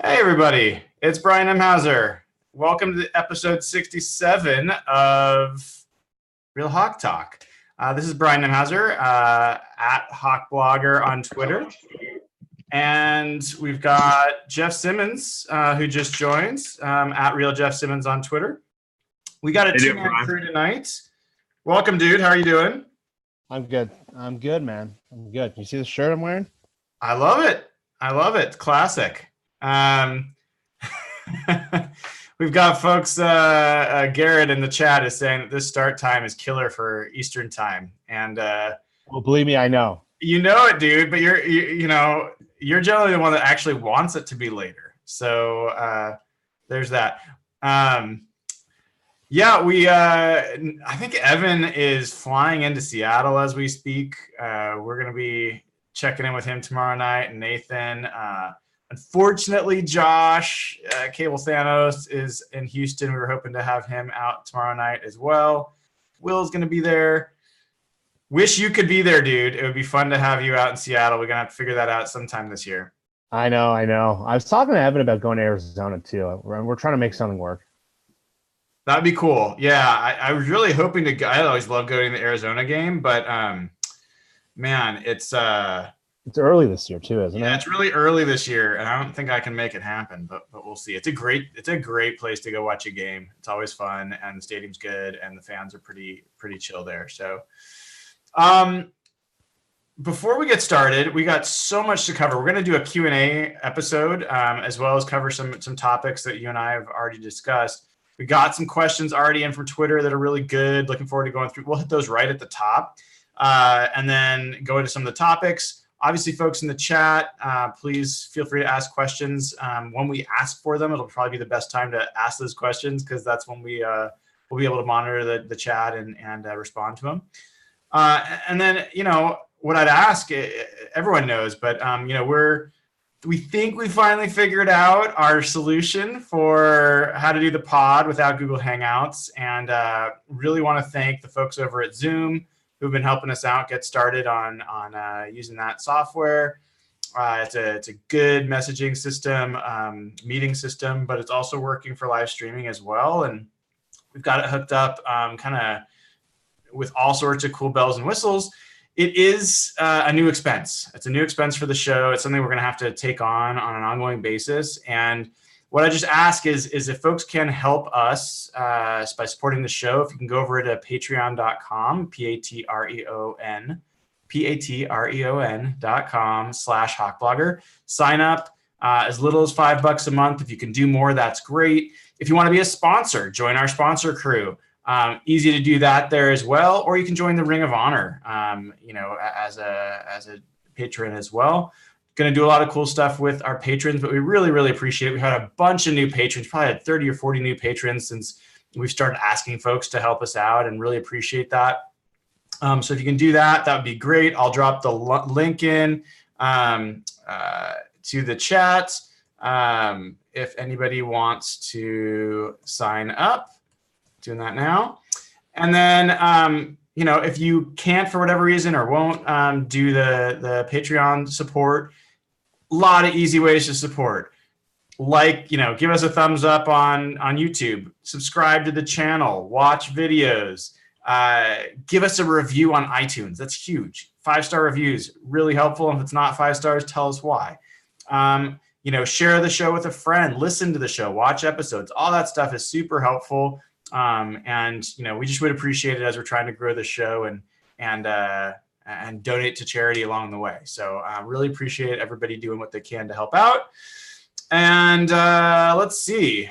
Hey, everybody. It's Brian M. Hauser. Welcome to episode 67 of Real Hawk Talk. This is Brian M. Hauser at Hawk Blogger on Twitter. And we've got Jeff Simmons, who just joined, at Real Jeff Simmons on Twitter. We got a two-man crew tonight. Welcome, dude. How are you doing? I'm good. I'm good, man. I'm good. You see the shirt I'm wearing? I love it. I love it. Classic. We've got folks. Garrett in the chat is saying that this start time is killer for Eastern time, and well, believe me, I know. You know it, dude. But you're generally the one that actually wants it to be later. So there's that. Yeah, I think Evan is flying into Seattle as we speak. We're gonna be checking in with him tomorrow night, and Nathan. Unfortunately, Josh Cable Thanos is in Houston. We were hoping to have him out tomorrow night as well. Will's going to be there. Wish you could be there, dude. It would be fun to have you out in Seattle. We're going to have to figure that out sometime this year. I know. I was talking to Evan about going to Arizona, too. We're trying to make something work. That'd be cool. Yeah, I was really hoping to go. I always love going to the Arizona game, but, man, it's early this year too, isn't it? Yeah, it's really early this year, and I don't think I can make it happen. But we'll see. It's a great place to go watch a game. It's always fun, and the stadium's good, and the fans are pretty chill there. So, before we get started, we got so much to cover. We're going to do a Q&A episode, as well as cover some topics that you and I have already discussed. We got some questions already in from Twitter that are really good. Looking forward to going through. We'll hit those right at the top, and then go into some of the topics. Obviously, folks in the chat, please feel free to ask questions. When we ask for them, it'll probably be the best time to ask those questions because that's when we'll be able to monitor the chat and respond to them. And then, what I'd ask, everyone knows, but, we think we finally figured out our solution for how to do the pod without Google Hangouts, and really want to thank the folks over at Zoom who've been helping us out get started on using that software. It's a good messaging system, meeting system, but it's also working for live streaming as well. And we've got it hooked up kind of with all sorts of cool bells and whistles. It is a new expense. It's a new expense for the show. It's something we're going to have to take on an ongoing basis. And what I just ask is if folks can help us by supporting the show, if you can go over to patreon.com, patreon.com/hawkblogger, sign up as little as $5 a month. If you can do more, that's great. If you want to be a sponsor, join our sponsor crew. Easy to do that there as well, or you can join the Ring of Honor, as a patron as well. Going to do a lot of cool stuff with our patrons, but we really, really appreciate it. We've had a bunch of new patrons, probably had 30 or 40 new patrons since we've started asking folks to help us out, and really appreciate that. So if you can do that, that would be great. I'll drop the link in to the chat if anybody wants to sign up. Doing that now. And then, if you can't for whatever reason or won't do the Patreon support, a lot of easy ways to support. Like, give us a thumbs up on YouTube, subscribe to the channel, watch videos, give us a review on iTunes. That's huge. 5-star reviews, really helpful. If it's not 5 stars, tell us why. Share the show with a friend, listen to the show, watch episodes. All that stuff is super helpful. We just would appreciate it as we're trying to grow the show and donate to charity along the way. So I really appreciate everybody doing what they can to help out. And let's see.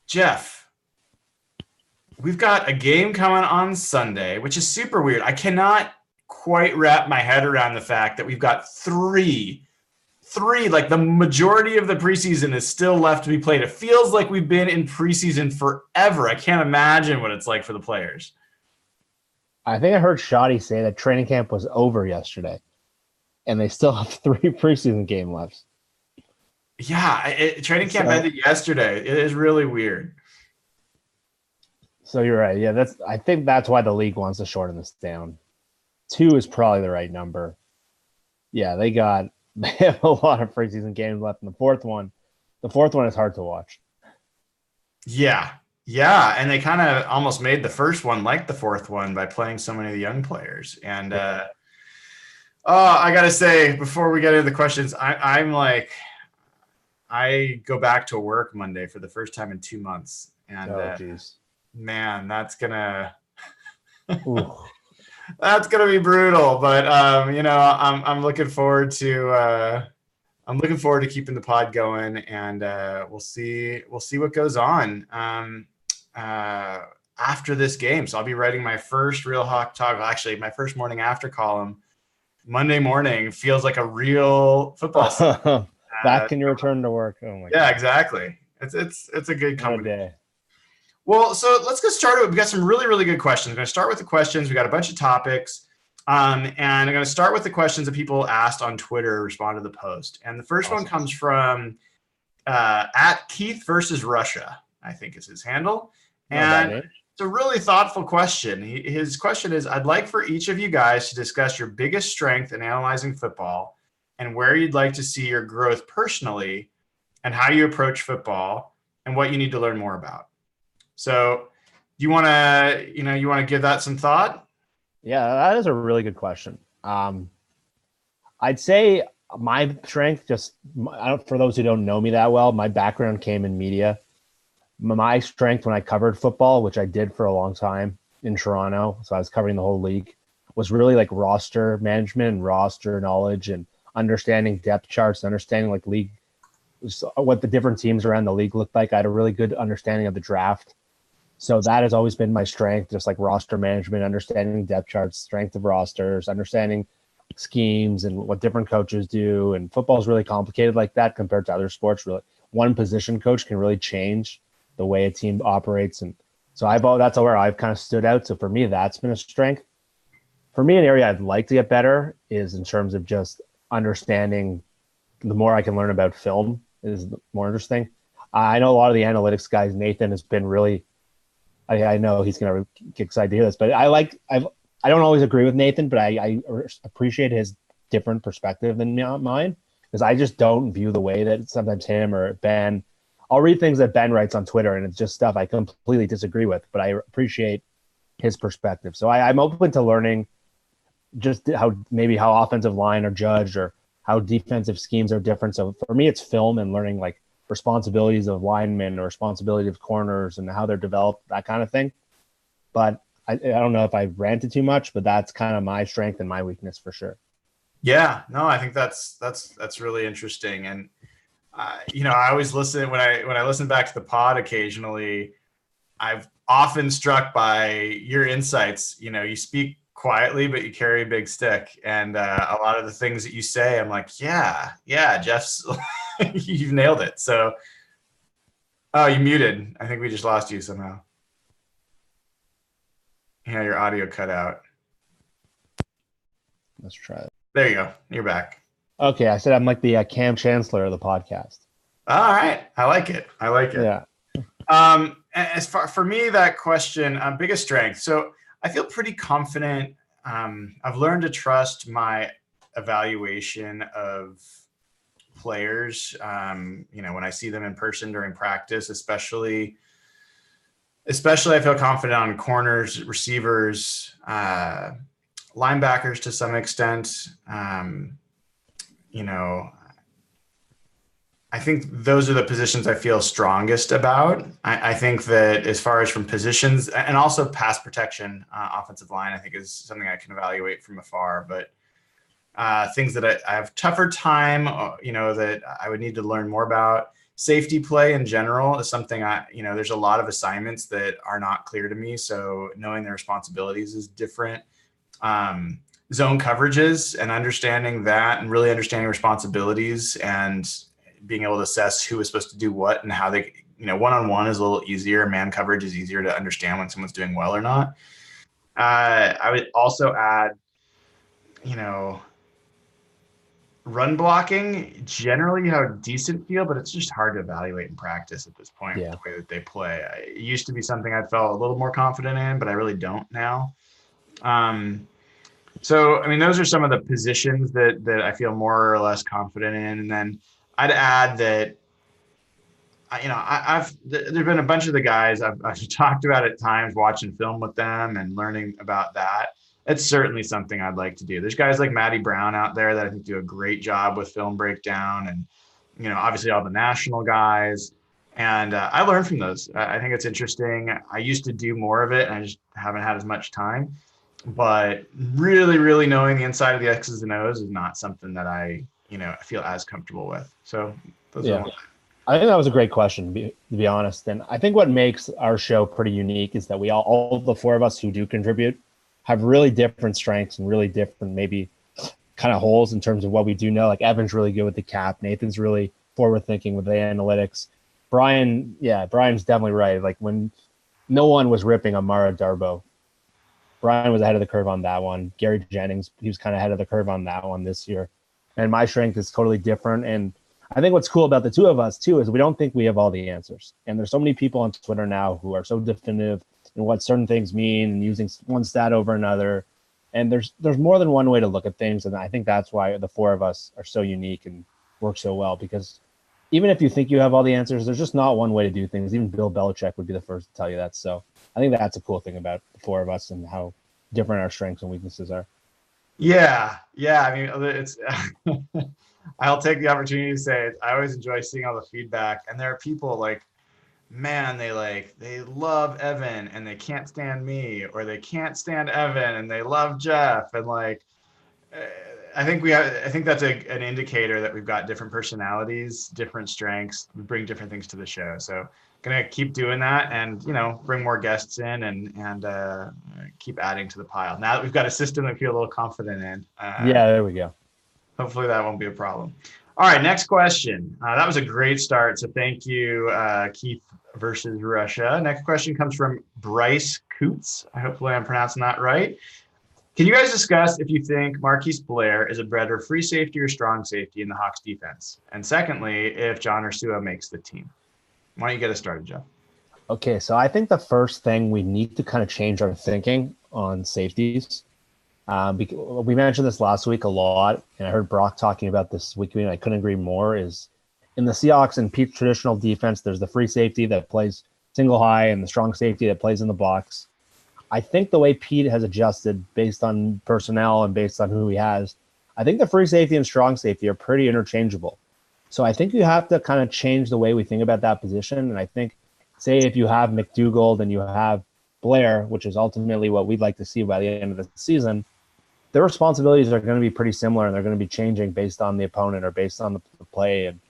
Jeff, we've got a game coming on Sunday, which is super weird. I cannot quite wrap my head around the fact that we've got three, like the majority of the preseason is still left to be played. It feels like we've been in preseason forever. I can't imagine what it's like for the players. I think I heard Shoddy say that training camp was over yesterday, and they still have 3 preseason games left. Yeah, training camp ended yesterday. It is really weird. So you're right. Yeah, I think that's why the league wants to shorten this down. 2 is probably the right number. Yeah, they got They have a lot of preseason games left. And the fourth one is hard to watch. Yeah. Yeah. And they kind of almost made the first one like the fourth one by playing so many of the young players. And I got to say, before we get into the questions, I'm like, I go back to work Monday for the first time in 2 months. And Geez. Man, that's gonna Ooh. that's gonna be brutal. But I'm looking forward to keeping the pod going, and we'll see what goes on after this game. So I'll be writing my first Real Hawk Talk. Well, actually, my first morning after column Monday morning. Feels like a real football season. Back in your return to work. Oh my Yeah, God. exactly. It's a good company. Day. Well, so let's get started. We've got some really, really good questions. I'm going to start with the questions. We got a bunch of topics. And I'm going to start with the questions that people asked on Twitter, respond to the post. And the first one comes from at Keith versus Russia, I think is his handle. And it's a really thoughtful question. His question is, I'd like for each of you guys to discuss your biggest strength in analyzing football and where you'd like to see your growth personally and how you approach football and what you need to learn more about. So you want to give that some thought? Yeah, that is a really good question. I'd say my strength, for those who don't know me that well, my background came in media. My strength when I covered football, which I did for a long time in Toronto, so I was covering the whole league, was really like roster management and roster knowledge and understanding depth charts, understanding like league, what the different teams around the league looked like. I had a really good understanding of the draft. So that has always been my strength, just like roster management, understanding depth charts, strength of rosters, understanding schemes and what different coaches do. And football is really complicated like that compared to other sports. Really, one position coach can really change the way a team operates. And so that's where I've kind of stood out. So for me, that's been a strength. For me, an area I'd like to get better is in terms of just understanding. The more I can learn about film is more interesting. I know a lot of the analytics guys. Nathan has been really. I know he's going to get excited to hear this, but I don't always agree with Nathan, but I appreciate his different perspective than mine, because I just don't view the way that sometimes him or Ben. I'll read things that Ben writes on Twitter, and it's just stuff I completely disagree with, but I appreciate his perspective. So I'm open to learning just how offensive line are judged or how defensive schemes are different. So for me, it's film and learning like responsibilities of linemen or responsibility of corners and how they're developed, that kind of thing. But I don't know if I ranted too much, but that's kind of my strength and my weakness for sure. Yeah, no, I think that's really interesting. And I always listen when I listen back to the pod occasionally. I've often struck by your insights. You speak quietly, but you carry a big stick. And a lot of the things that you say, I'm like, yeah, Jeff's, you've nailed it. So, oh, you muted. I think we just lost you somehow. Yeah, your audio cut out. Let's try it. There you go. You're back. Okay, I said I'm like the Cam Chancellor of the podcast. All right. I like it. Yeah. As far for me, that question, biggest strength. So I feel pretty confident. I've learned to trust my evaluation of players. When I see them in person during practice, especially I feel confident on corners, receivers, linebackers to some extent. I think those are the positions I feel strongest about. I think that as far as from positions and also pass protection, offensive line, I think is something I can evaluate from afar. But things that I have tougher time, that I would need to learn more about. Safety play in general is something there's a lot of assignments that are not clear to me. So knowing their responsibilities is different. Zone coverages and understanding that and really understanding responsibilities and being able to assess who is supposed to do what and how they, one-on-one is a little easier. Man coverage is easier to understand when someone's doing well or not. I would also add, run blocking. Generally, you have a decent feel, but it's just hard to evaluate in practice at this point with the way that they play. It used to be something I felt a little more confident in, but I really don't now. So, I mean, those are some of the positions that I feel more or less confident in. And then I'd add that, there've been a bunch of the guys I've talked about at times, watching film with them and learning about that. It's certainly something I'd like to do. There's guys like Matty Brown out there that I think do a great job with film breakdown, and obviously all the national guys. And I learned from those. I think it's interesting. I used to do more of it, and I just haven't had as much time. But really, really knowing the inside of the X's and O's is not something that I feel as comfortable with. So those are. I think that was a great question, to be honest. And I think what makes our show pretty unique is that we all the four of us who do contribute, have really different strengths and really different maybe kind of holes in terms of what we do know. Like Evan's really good with the cap. Nathan's really forward thinking with the analytics. Brian's definitely right. Like when no one was ripping Amara Darbo, Brian was ahead of the curve on that one. Gary Jennings, he was kind of ahead of the curve on that one this year. And my strength is totally different. And I think what's cool about the two of us too is we don't think we have all the answers. And there's so many people on Twitter now who are so definitive in what certain things mean and using one stat over another. And there's more than one way to look at things. And I think that's why the four of us are so unique and work so well, because even if you think you have all the answers, there's just not one way to do things. Even Bill Belichick would be the first to tell you that. So I think that's a cool thing about the four of us and how different our strengths and weaknesses are. Yeah. I mean, it's. I'll take the opportunity to say it. I always enjoy seeing all the feedback, and there are people like, man, they love Evan and they can't stand me, or they can't stand Evan and they love Jeff, and like, I think that's an indicator that we've got different personalities, different strengths. We bring different things to the show. So gonna keep doing that, and bring more guests in, and keep adding to the pile. Now that we've got a system that we feel a little confident in. There we go. Hopefully that won't be a problem. All right, next question. That was a great start. So thank you, Keith versus Russia. Next question comes from Bryce Coots. Hopefully I'm pronouncing that right. Can you guys discuss if you think Marquise Blair is a better free safety or strong safety in the Hawks defense? And secondly, if John Ursua makes the team? Why don't you get us started, Jeff? Okay, so I think the first thing we need to kind of change our thinking on safeties. We mentioned this last week a lot, and I heard Brock talking about this week, and I couldn't agree more, is in the Seahawks and Pete's traditional defense, there's the free safety that plays single high and the strong safety that plays in the box. I think the way Pete has adjusted based on personnel and based on who he has, I think the free safety and strong safety are pretty interchangeable. So I think you have to kind of change the way we think about that position. And I think, say, if you have McDougald and you have Blair, which is ultimately what we'd like to see by the end of the season, their responsibilities are going to be pretty similar, and they're going to be changing based on the opponent or based on the play. And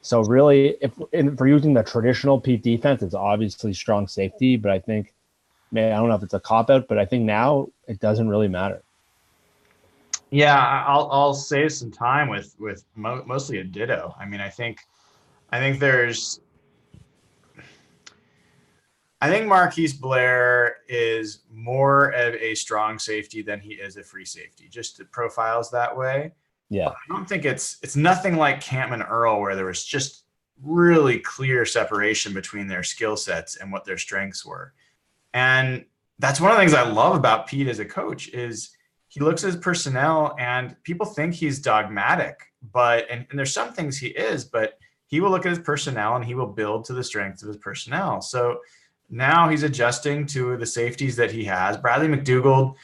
so really, if for using the traditional Pete defense, it's obviously strong safety, but I think, I don't know if it's a cop-out, but I think now it doesn't really matter. Yeah, I'll save some time with mostly a ditto. I mean, I think Marquise Blair is more of a strong safety than he is a free safety. Just the profiles that way. Yeah, I don't think it's nothing like Campman Earl, where there was just really clear separation between their skill sets and what their strengths were. And that's one of the things I love about Pete as a coach is he looks at his personnel, and people think he's dogmatic, and there's some things he is, but he will look at his personnel and he will build to the strengths of his personnel. So now he's adjusting to the safeties that he has. Bradley McDougald,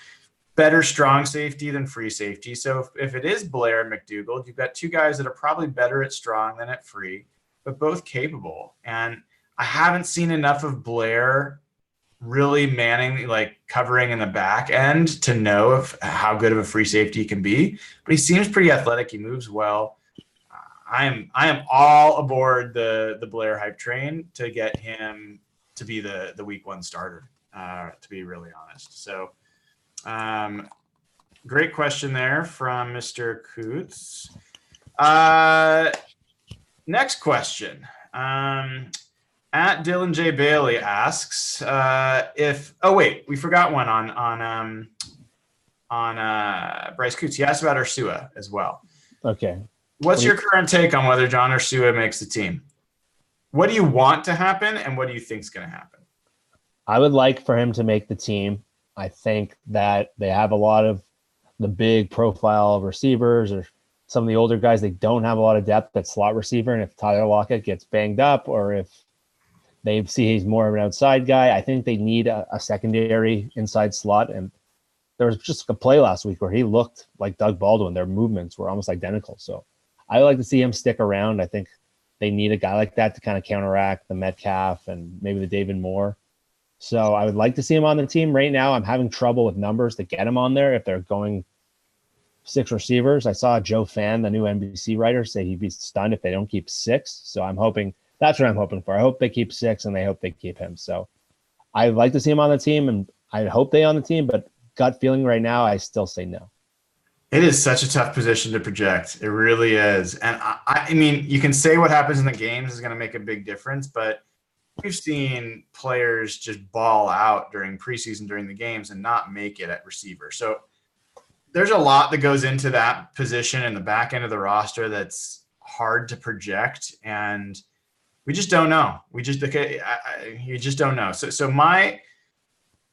better strong safety than free safety. So if it is Blair and McDougald, you've got two guys that are probably better at strong than at free, but both capable. And I haven't seen enough of Blair really manning, like covering in the back end, to know how good of a free safety he can be. But he seems pretty athletic. He moves well. I am all aboard the Blair hype train to get him to be the week one starter, to be really honest. So great question there from Mr. Coots. Next question. At Dylan J. Bailey asks we forgot one on Bryce Coots. He asked about Ursua as well. Okay. What's your current take on whether John Ursua makes the team? What do you want to happen, and what do you think is going to happen? I would like for him to make the team. I think that they have a lot of the big profile receivers or some of the older guys, they don't have a lot of depth at slot receiver. And if Tyler Lockett gets banged up or if they see he's more of an outside guy, I think they need a secondary inside slot. And there was just a play last week where he looked like Doug Baldwin. Their movements were almost identical. So I like to see him stick around. I think they need a guy like that to kind of counteract the Metcalf and maybe the David Moore. So I would like to see him on the team. Right now, I'm having trouble with numbers to get him on there if they're going 6 receivers. I saw Joe Fan, the new NBC writer, say he'd be stunned if they don't keep 6. So I'm hoping that's what I'm hoping for. I hope they keep 6 and they hope they keep him. So I'd like to see him on the team and I hope they on the team, but gut feeling right now, I still say no. It is such a tough position to project. It really is. And I mean, you can say what happens in the games is going to make a big difference, but we've seen players just ball out during preseason, during the games, and not make it at receiver. So there's a lot that goes into that position in the back end of the roster that's hard to project, and we just don't know. You just don't know. So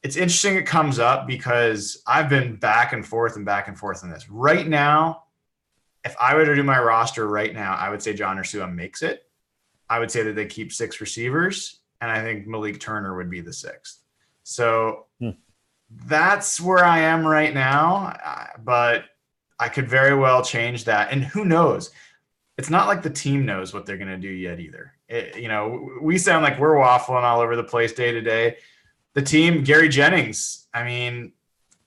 it's interesting it comes up because I've been back and forth on this. Right now, if I were to do my roster right now, I would say John Ursua makes it. I would say that they keep 6 receivers, and I think Malik Turner would be the 6th. So that's where I am right now, but I could very well change that. And who knows? It's not like the team knows what they're going to do yet either. We sound like we're waffling all over the place day to day. The team, Gary Jennings, I mean,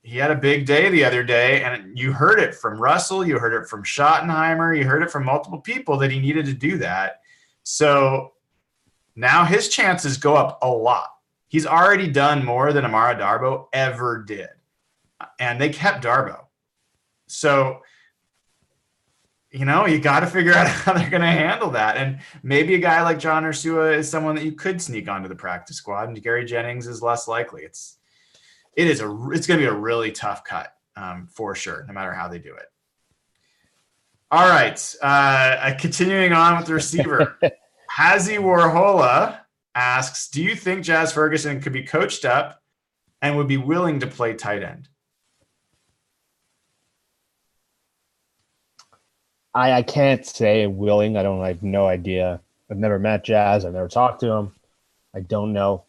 he had a big day the other day, and you heard it from Russell, you heard it from Schottenheimer, you heard it from multiple people that he needed to do that. So now his chances go up a lot. He's already done more than Amara Darboh ever did. And they kept Darboh. So, you got to figure out how they're going to handle that. And maybe a guy like John Ursua is someone that you could sneak onto the practice squad, and Gary Jennings is less likely. It's going to be a really tough cut for sure, no matter how they do it. All right. Continuing on with the receiver. Hazy Warhola asks, do you think Jazz Ferguson could be coached up and would be willing to play tight end? I can't say willing. I have no idea. I've never met Jazz. I've never talked to him. I don't know.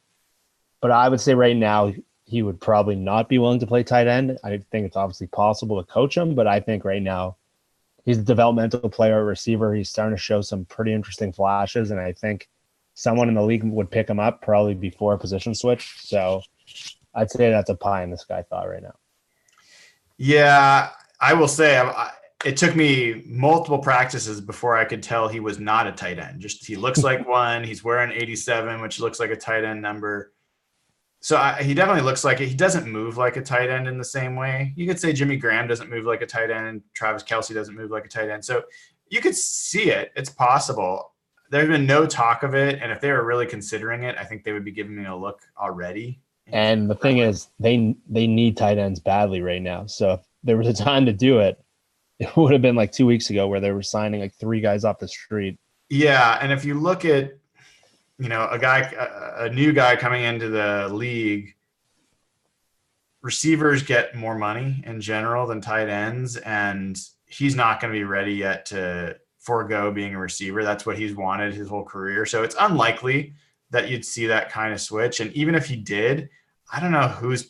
But I would say right now he would probably not be willing to play tight end. I think it's obviously possible to coach him, but I think right now he's a developmental player, a receiver. He's starting to show some pretty interesting flashes, and I think someone in the league would pick him up probably before a position switch. So I'd say that's a pie in the sky thought right now. Yeah, I will say it took me multiple practices before I could tell he was not a tight end. Just he looks like one. He's wearing 87, which looks like a tight end number. So he definitely looks like it. He doesn't move like a tight end in the same way. You could say Jimmy Graham doesn't move like a tight end. Travis Kelce doesn't move like a tight end. So you could see it. It's possible. There's been no talk of it. And if they were really considering it, I think they would be giving me a look already. And the thing is, they need tight ends badly right now. So if there was a time to do it, it would have been like 2 weeks ago where they were signing like 3 guys off the street. Yeah. And if you look at, a new guy coming into the league, receivers get more money in general than tight ends, and he's not going to be ready yet to forego being a receiver. That's what he's wanted his whole career. So it's unlikely that you'd see that kind of switch. And even if he did, I don't know whose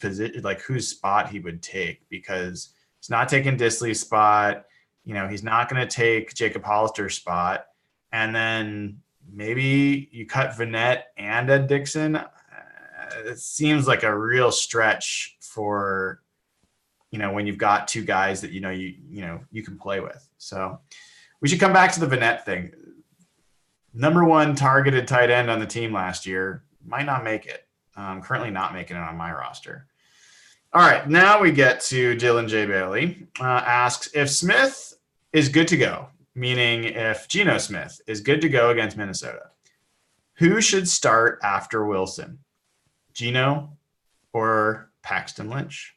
spot he would take, because he's not taking Disley's spot. He's not going to take Jacob Hollister's spot. And then maybe you cut Vannett and Ed Dixon. It seems like a real stretch for, when you've got 2 guys that, you can play with. So we should come back to the Vannett thing. Number 1 targeted tight end on the team last year, might not make it. Currently not making it on my roster. All right, now we get to Dylan J. Bailey. Asks, if Smith is good to go, meaning if Geno Smith is good to go against Minnesota, who should start after Wilson? Geno or Paxton Lynch?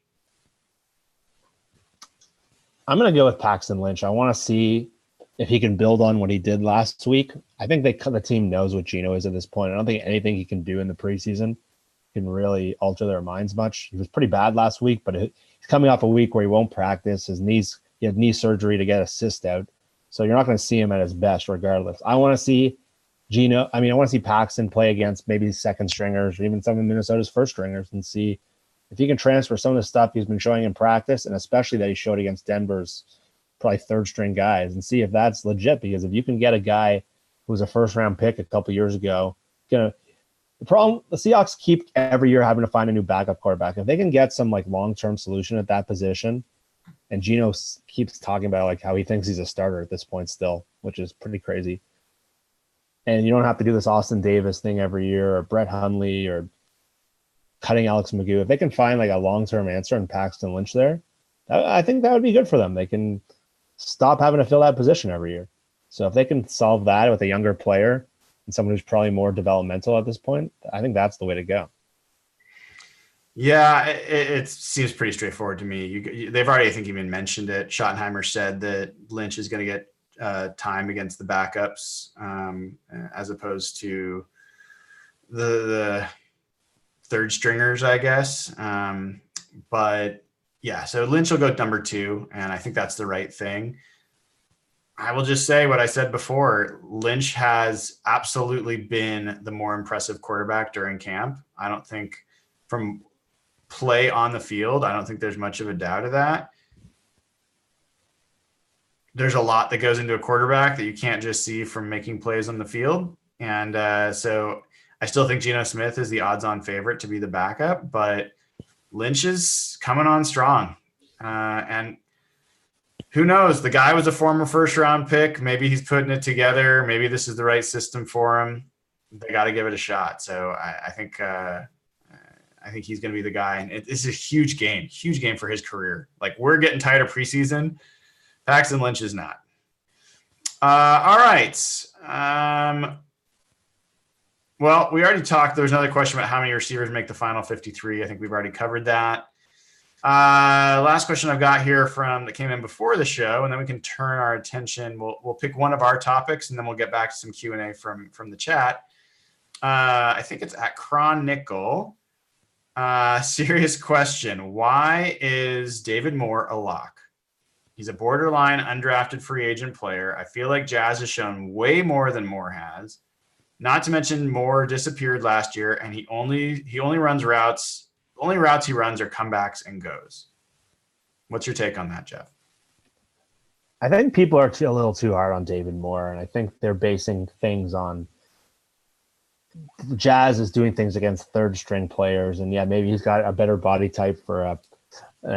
I'm going to go with Paxton Lynch. I want to see if he can build on what he did last week. I think the team knows what Geno is at this point. I don't think anything he can do in the preseason can really alter their minds much. He was pretty bad last week, but he's coming off a week where he won't practice. He had knee surgery to get a cyst out. So you're not going to see him at his best regardless. I want to see I want to see Paxton play against maybe second stringers or even some of Minnesota's first stringers and see if he can transfer some of the stuff he's been showing in practice, and especially that he showed against Denver's probably third string guys, and see if that's legit. Because if you can get a guy who was a first round pick a couple years ago, the Seahawks keep every year having to find a new backup quarterback. If they can get some like long-term solution at that position, and Geno keeps talking about like how he thinks he's a starter at this point still, which is pretty crazy. And you don't have to do this Austin Davis thing every year or Brett Hundley or cutting Alex Magoo. If they can find like a long-term answer in Paxton Lynch there, I think that would be good for them. They can stop having to fill that position every year. So if they can solve that with a younger player and someone who's probably more developmental at this point, I think that's the way to go. Yeah, it seems pretty straightforward to me. They've already, I think, even mentioned it. Schottenheimer said that Lynch is going to get time against the backups as opposed to the third stringers, I guess. But yeah, so Lynch will go number 2, and I think that's the right thing. I will just say what I said before. Lynch has absolutely been the more impressive quarterback during camp. I don't think from play on the field, I don't think there's much of a doubt of that. There's a lot that goes into a quarterback that you can't just see from making plays on the field. And so I still think Geno Smith is the odds-on favorite to be the backup, but Lynch is coming on strong. And who knows? The guy was a former first-round pick. Maybe he's putting it together. Maybe this is the right system for him. They got to give it a shot. So I think he's going to be the guy. And it's a huge game for his career. Like, we're getting tired of preseason. Paxton Lynch is not. All right. Well, we already talked. There was another question about how many receivers make the final 53. I think we've already covered that. Last question I've got here that came in before the show, and then we can turn our attention. We'll pick one of our topics, and then we'll get back to some Q&A from the chat. I think it's at Cron Nickel. Serious question. Why is David Moore a lock? He's a borderline undrafted free agent player. I feel like Jazz has shown way more than Moore has. Not to mention Moore disappeared last year, and he only runs routes. The only routes he runs are comebacks and goes. What's your take on that, Jeff? I think people are a little too hard on David Moore, and I think they're basing things on Jazz is doing things against third-string players, and yeah, maybe he's got a better body type for an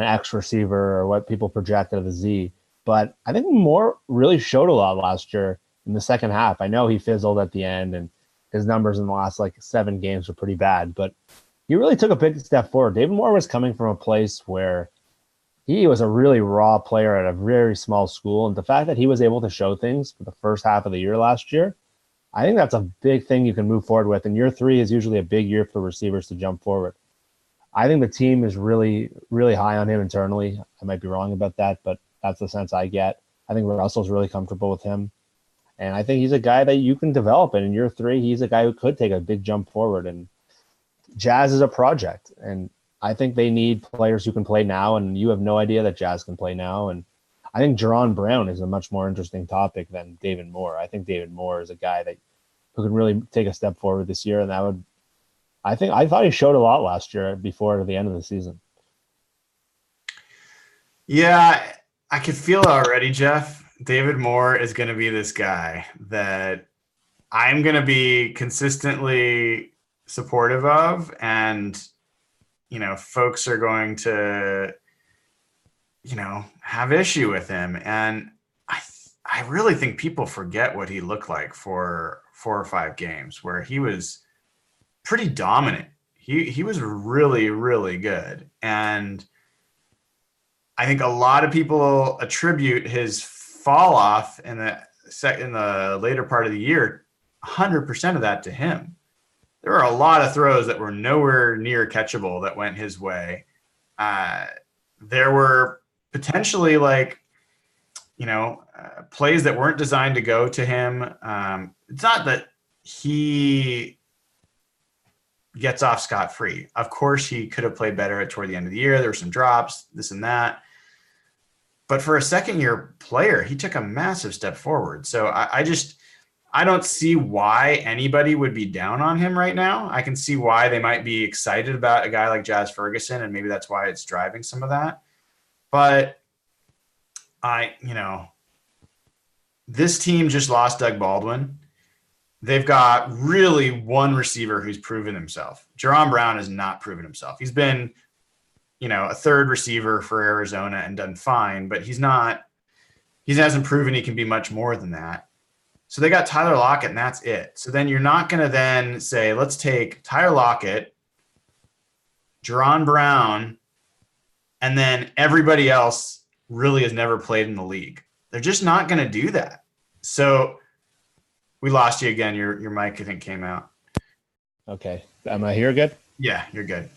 X receiver or what people project out of the Z. But I think Moore really showed a lot last year in the second half. I know he fizzled at the end, and his numbers in the last 7 games were pretty bad, but he really took a big step forward. David Moore was coming from a place where he was a really raw player at a very small school, and the fact that he was able to show things for the first half of the year last year, I think that's a big thing you can move forward with. And year 3 is usually a big year for receivers to jump forward. I think the team is really, really high on him internally. I might be wrong about that, but that's the sense I get. I think Russell's really comfortable with him. And I think he's a guy that you can develop. And in year 3, he's a guy who could take a big jump forward. And Jazz is a project. And I think they need players who can play now. And you have no idea that Jazz can play now. And I think Jerron Brown is a much more interesting topic than David Moore. I think David Moore is a guy who can really take a step forward this year. And I thought he showed a lot last year before the end of the season. Yeah, I could feel it already, Jeff. David Moore is going to be this guy that I'm going to be consistently supportive of, and folks are going to have issue with him. And I really think people forget what he looked like for 4 or 5 games where he was pretty dominant. He was really, really good. And I think a lot of people attribute his fall off in the later part of the year, 100% of that to him. There were a lot of throws that were nowhere near catchable that went his way. There were potentially plays that weren't designed to go to him. It's not that he gets off scot-free. Of course, he could have played better toward the end of the year. There were some drops, this and that. But for a second-year player, he took a massive step forward. So I don't see why anybody would be down on him right now. I can see why they might be excited about a guy like Jazz Ferguson, and maybe that's why it's driving some of that. But this team just lost Doug Baldwin. They've got really one receiver who's proven himself. Jerron Brown has not proven himself. He's been, a third receiver for Arizona and done fine, but he hasn't proven he can be much more than that. So they got Tyler Lockett, and that's it. So then you're not going to then say, let's take Tyler Lockett, Jerron Brown, and then everybody else really has never played in the league. They're just not going to do that. So we lost you again. Your mic, I think, came out. Okay. Am I here good? Yeah, you're good.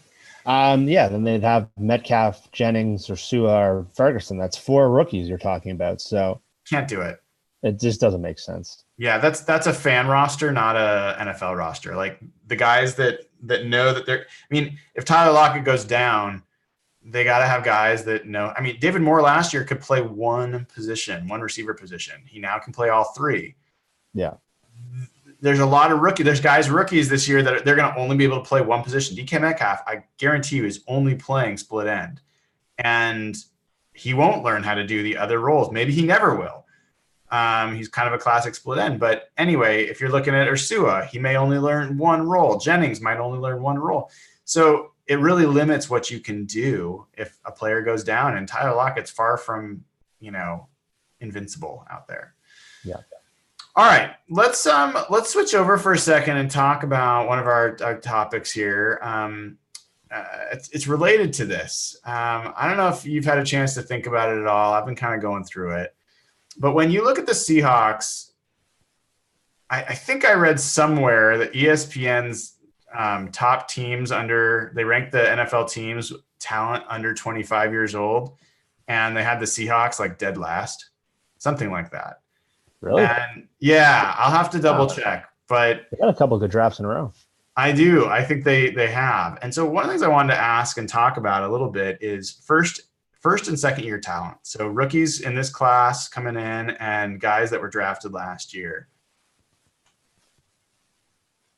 Then they'd have Metcalf, Jennings, or Sua, or Ferguson. That's 4 rookies you're talking about. So can't do it. It just doesn't make sense. Yeah, that's a fan roster, not a NFL roster. Like the guys that know that they're. I mean, if Tyler Lockett goes down, they got to have guys that know. I mean, David Moore last year could play one receiver position. He now can play all 3. Yeah. There's a lot of rookies. There's rookies this year that they're going to only be able to play one position. DK Metcalf, I guarantee you, is only playing split end. And he won't learn how to do the other roles. Maybe he never will. He's kind of a classic split end. But anyway, if you're looking at Ursua, he may only learn one role. Jennings might only learn one role. So it really limits what you can do if a player goes down. And Tyler Lockett's far from, invincible out there. Yeah. All right, let's switch over for a second and talk about one of our topics here. It's related to this. I don't know if you've had a chance to think about it at all. I've been kind of going through it. But when you look at the Seahawks, I think I read somewhere that ESPN's top teams they ranked the NFL teams talent under 25 years old, and they had the Seahawks like dead last, something like that. Really? And yeah, I'll have to double check, but they got a couple of good drafts in a row. I do. I think they have. And so one of the things I wanted to ask and talk about a little bit is first and second year talent. So rookies in this class coming in and guys that were drafted last year.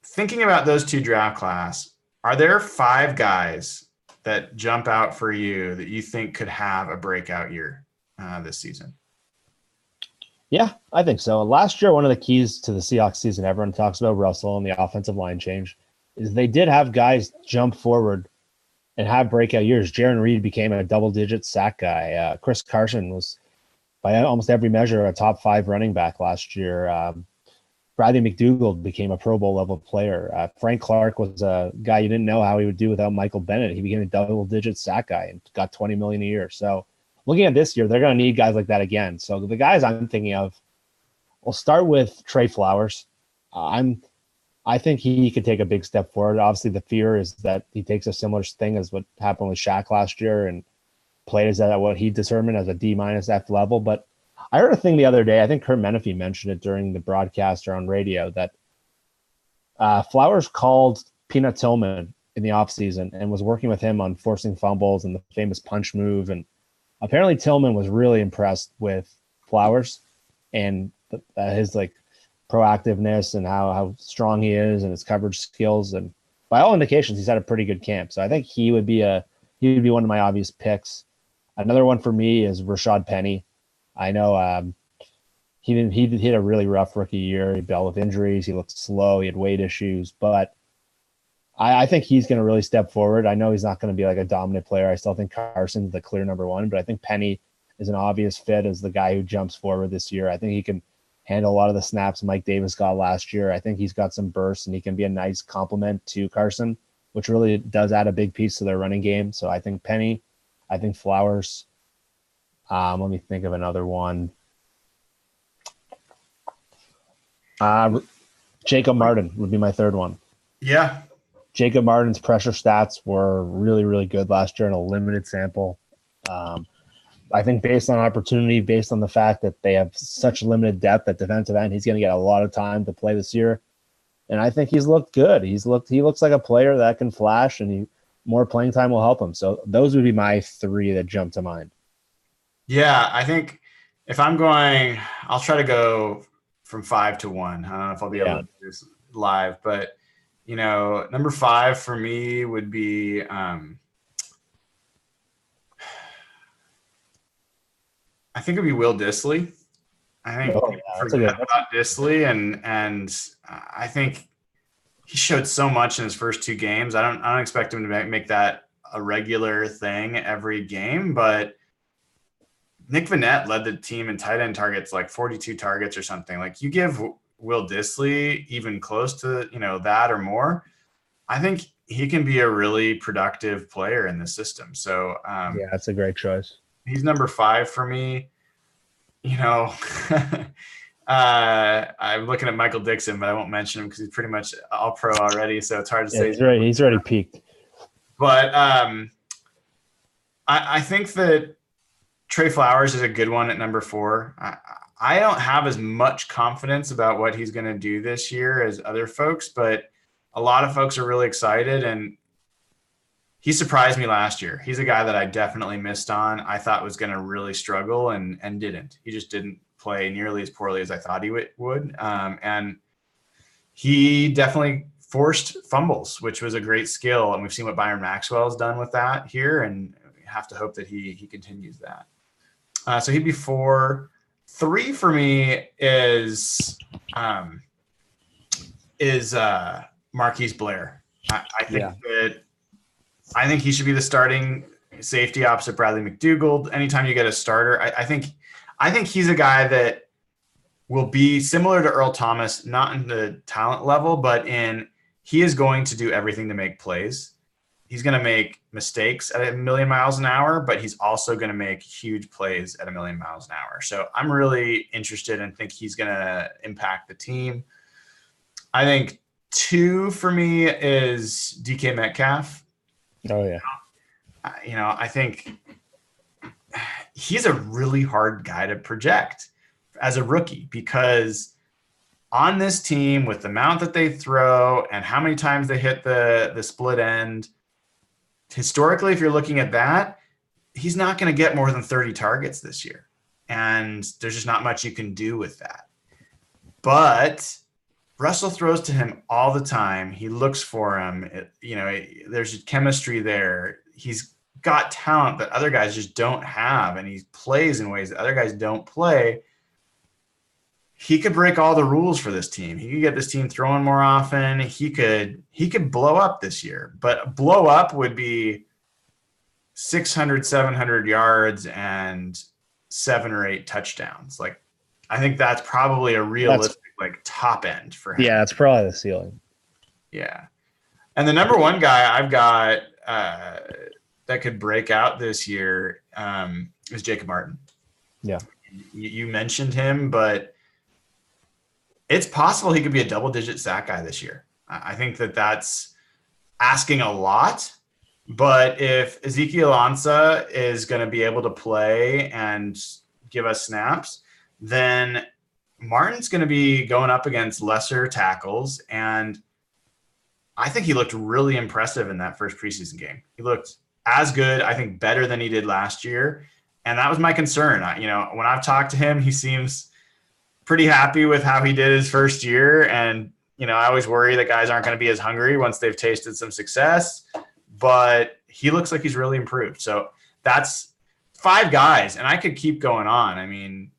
Thinking about those 2 draft class, are there 5 guys that jump out for you that you think could have a breakout year this season? Yeah, I think so. Last year, one of the keys to the Seahawks season, everyone talks about Russell and the offensive line change, is they did have guys jump forward and have breakout years. Jaron Reed became a double-digit sack guy. Chris Carson was, by almost every measure, a top 5 running back last year. Bradley McDougald became a Pro Bowl level player. Frank Clark was a guy you didn't know how he would do without Michael Bennett. He became a double-digit sack guy and got $20 million a year. So looking at this year, they're going to need guys like that again. So the guys I'm thinking of, we'll start with Trey Flowers. I think he could take a big step forward. Obviously, the fear is that he takes a similar thing as what happened with Shaq last year and plays at what he determined as a D-F level. But I heard a thing the other day. I think Kurt Menefee mentioned it during the broadcast or on radio that Flowers called Peanut Tillman in the offseason and was working with him on forcing fumbles and the famous punch move. And apparently Tillman was really impressed with Flowers and his proactiveness and how strong he is and his coverage skills. And by all indications, he's had a pretty good camp. So I think he would be one of my obvious picks. Another one for me is Rashad Penny. I know he hit a really rough rookie year. He dealt with injuries. He looked slow. He had weight issues, but I think he's going to really step forward. I know he's not going to be like a dominant player. I still think Carson's the clear number 1, but I think Penny is an obvious fit as the guy who jumps forward this year. I think he can handle a lot of the snaps Mike Davis got last year. I think he's got some bursts and he can be a nice complement to Carson, which really does add a big piece to their running game. So I think Penny, I think Flowers. Let me think of another one. Jacob Martin would be my third one. Yeah. Jacob Martin's pressure stats were really, really good last year in a limited sample. I think based on opportunity, based on the fact that they have such limited depth at defensive end, he's going to get a lot of time to play this year. And I think he's looked good. He looks like a player that can flash, and more playing time will help him. So those would be my three that jump to mind. Yeah, I think if I'm going, I'll try to go from 5 to 1. I don't know if I'll be able to do this live, but number 5 for me would be I think it'd be Will Dissly. I think people forget about Dissly, and I think he showed so much in his first 2 games. I don't expect him to make that a regular thing every game, but Nick Vannett led the team in tight end targets, like 42 targets or something. Like, you give Will Dissly even close to that or more, I think he can be a really productive player in the system. So yeah, that's a great choice. He's number 5 for me. I'm looking at Michael Dixon, but I won't mention him because he's pretty much all pro already. So it's hard to say. He's already peaked. But I think that Trey Flowers is a good one at number 4. I don't have as much confidence about what he's going to do this year as other folks, but a lot of folks are really excited, and he surprised me last year. He's a guy that I definitely missed on. I thought was going to really struggle and didn't. He just didn't play nearly as poorly as I thought he would. And he definitely forced fumbles, which was a great skill. And we've seen what Byron Maxwell has done with that here, and we have to hope that he continues that. So he'd be 4. 3 for me is Marquise Blair. I think he should be the starting safety opposite Bradley McDougald. Anytime you get a starter, I think he's a guy that will be similar to Earl Thomas, not in the talent level, but he is going to do everything to make plays. He's going to make mistakes at 1,000,000 miles an hour, but he's also going to make huge plays at 1,000,000 miles an hour. So I'm really interested and think he's going to impact the team. I think 2 for me is DK Metcalf. Oh, yeah. I think he's a really hard guy to project as a rookie, because on this team, with the amount that they throw and how many times they hit the split end, historically, if you're looking at that, he's not going to get more than 30 targets this year. And there's just not much you can do with that. But Russell throws to him all the time. He looks for him. There's chemistry there. He's got talent that other guys just don't have, and he plays in ways that other guys don't play. He could break all the rules for this team. He could get this team throwing more often. He could blow up this year, but blow up would be 600, 700 yards and 7 or 8 touchdowns. Like, I think that's probably a realistic top end for him. Yeah, that's probably the ceiling. Yeah. And the number 1 guy I've got that could break out this year is Jacob Martin. Yeah. You mentioned him, but it's possible he could be a double-digit sack guy this year. I think that's asking a lot, but if Ezekiel Ansah is going to be able to play and give us snaps, then Martin's going to be going up against lesser tackles, and I think he looked really impressive in that first preseason game. He looked as good, I think better than he did last year, and that was my concern. When I've talked to him, he seems pretty happy with how he did his first year, and I always worry that guys aren't going to be as hungry once they've tasted some success, but he looks like he's really improved. So that's 5 guys, and I could keep going on. I mean,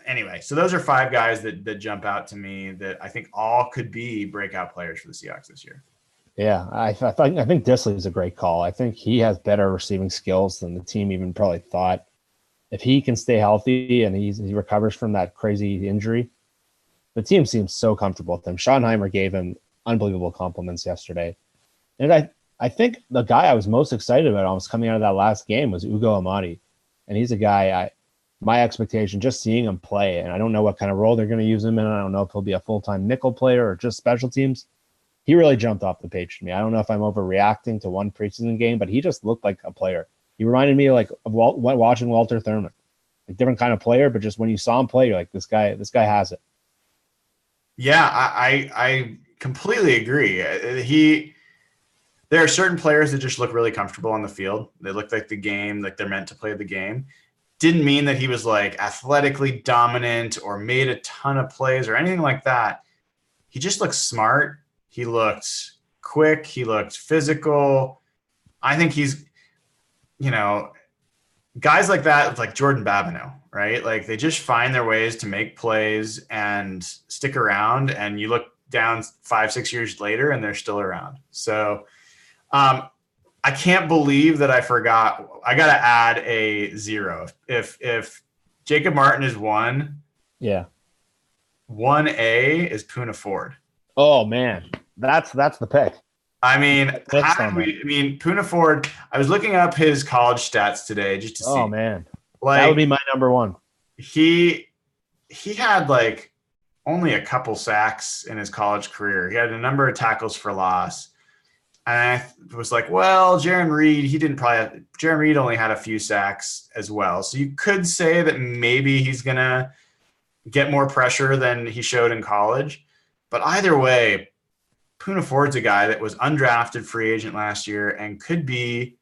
anyway, so those are 5 guys that jump out to me that I think all could be breakout players for the Seahawks this year. Yeah, I think Dissly is a great call. I think he has better receiving skills than the team even probably thought. If he can stay healthy and he recovers from that crazy injury, the team seems so comfortable with him. Schottenheimer gave him unbelievable compliments yesterday. And I think the guy I was most excited about almost coming out of that last game was Ugo Amadi. And he's a guy my expectation, just seeing him play, and I don't know what kind of role they're going to use him in. I don't know if he'll be a full-time nickel player or just special teams. He really jumped off the page to me. I don't know if I'm overreacting to one preseason game, but he just looked like a player. He reminded me of watching Walter Thurman, a different kind of player, but just when you saw him play, you're like, this guy has it. Yeah, I completely agree. There are certain players that just look really comfortable on the field. They look like like they're meant to play the game. Didn't mean that he was like athletically dominant or made a ton of plays or anything like that. He just looked smart. He looked quick. He looked physical. I think you know, guys like that, like Jordan Babineau, right? Like they just find their ways to make plays and stick around. And you look down 5, 6 years later, and they're still around. So I can't believe that I forgot. I got to add a 0. If Jacob Martin is 1, Yeah. 1A is Puna Ford. Oh man, that's the pick. I mean, Puna Ford, I was looking up his college stats today just to see. Oh man, like, that would be my number one. He had like only a couple sacks in his college career. He had a number of tackles for loss. And I was like, well, Jaron Reed only had a few sacks as well. So you could say that maybe he's going to get more pressure than he showed in college. But either way, Puna Ford's a guy that was undrafted free agent last year and could be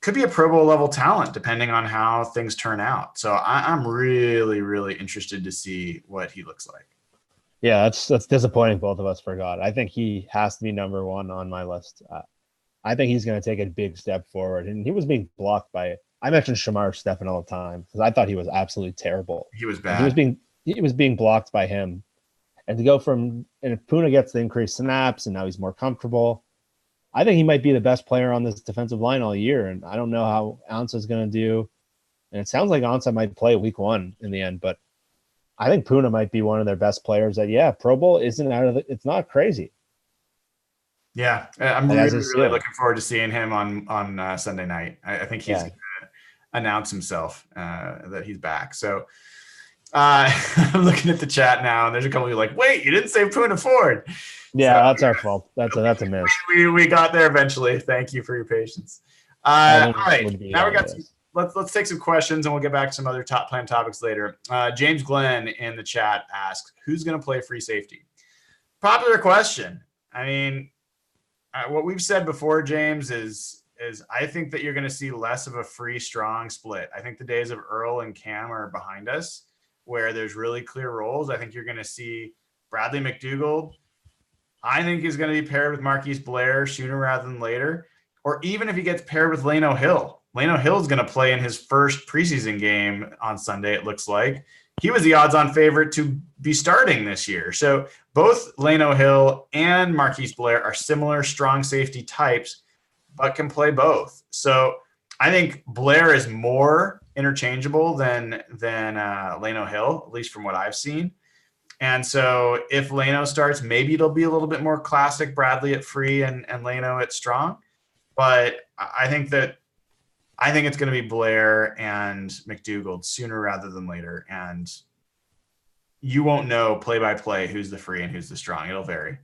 a Pro Bowl level talent depending on how things turn out. So I'm really, really interested to see what he looks like. Yeah, that's disappointing. Both of us forgot. I think he has to be number one on my list. I think he's going to take a big step forward. And he was being blocked by. I mentioned Shamar Stephen all the time because I thought he was absolutely terrible. He was bad. He was being blocked by him. And to go from, and if Puna gets the increased snaps and now he's more comfortable, I think he might be the best player on this defensive line all year. And I don't know how Ansah is going to do. And it sounds like Ansah might play week 1 in the end, but I think Puna might be one of their best players. Pro Bowl isn't it's not crazy. Yeah, I'm really looking forward to seeing him on Sunday night. I think he's going to announce himself that he's back. So I'm looking at the chat now, and there's a couple of you like, wait, you didn't say Puna Ford. Yeah, so, that's our fault. That's a miss. We got there eventually. Thank you for your patience. All right, now we got some. Let's take some questions and we'll get back to some other top plan topics later. James Glenn in the chat asks, who's going to play free safety? Popular question. I mean, what we've said before, James, is I think that you're going to see less of a free strong split. I think the days of Earl and Cam are behind us where there's really clear roles. I think you're going to see Bradley McDougald, I think, is going to be paired with Marquise Blair sooner rather than later, or even if he gets paired with Lano Hill. Lano Hill is going to play in his first preseason game on Sunday, it looks like. He was the odds-on favorite to be starting this year. So both Lano Hill and Marquise Blair are similar strong safety types, but can play both. So I think Blair is more interchangeable than Lano Hill, at least from what I've seen. And so if Lano starts, maybe it'll be a little bit more classic Bradley at free and Lano at strong. But I think it's going to be Blair and McDougald sooner rather than later. And you won't know play by play who's the free and who's the strong. It'll vary.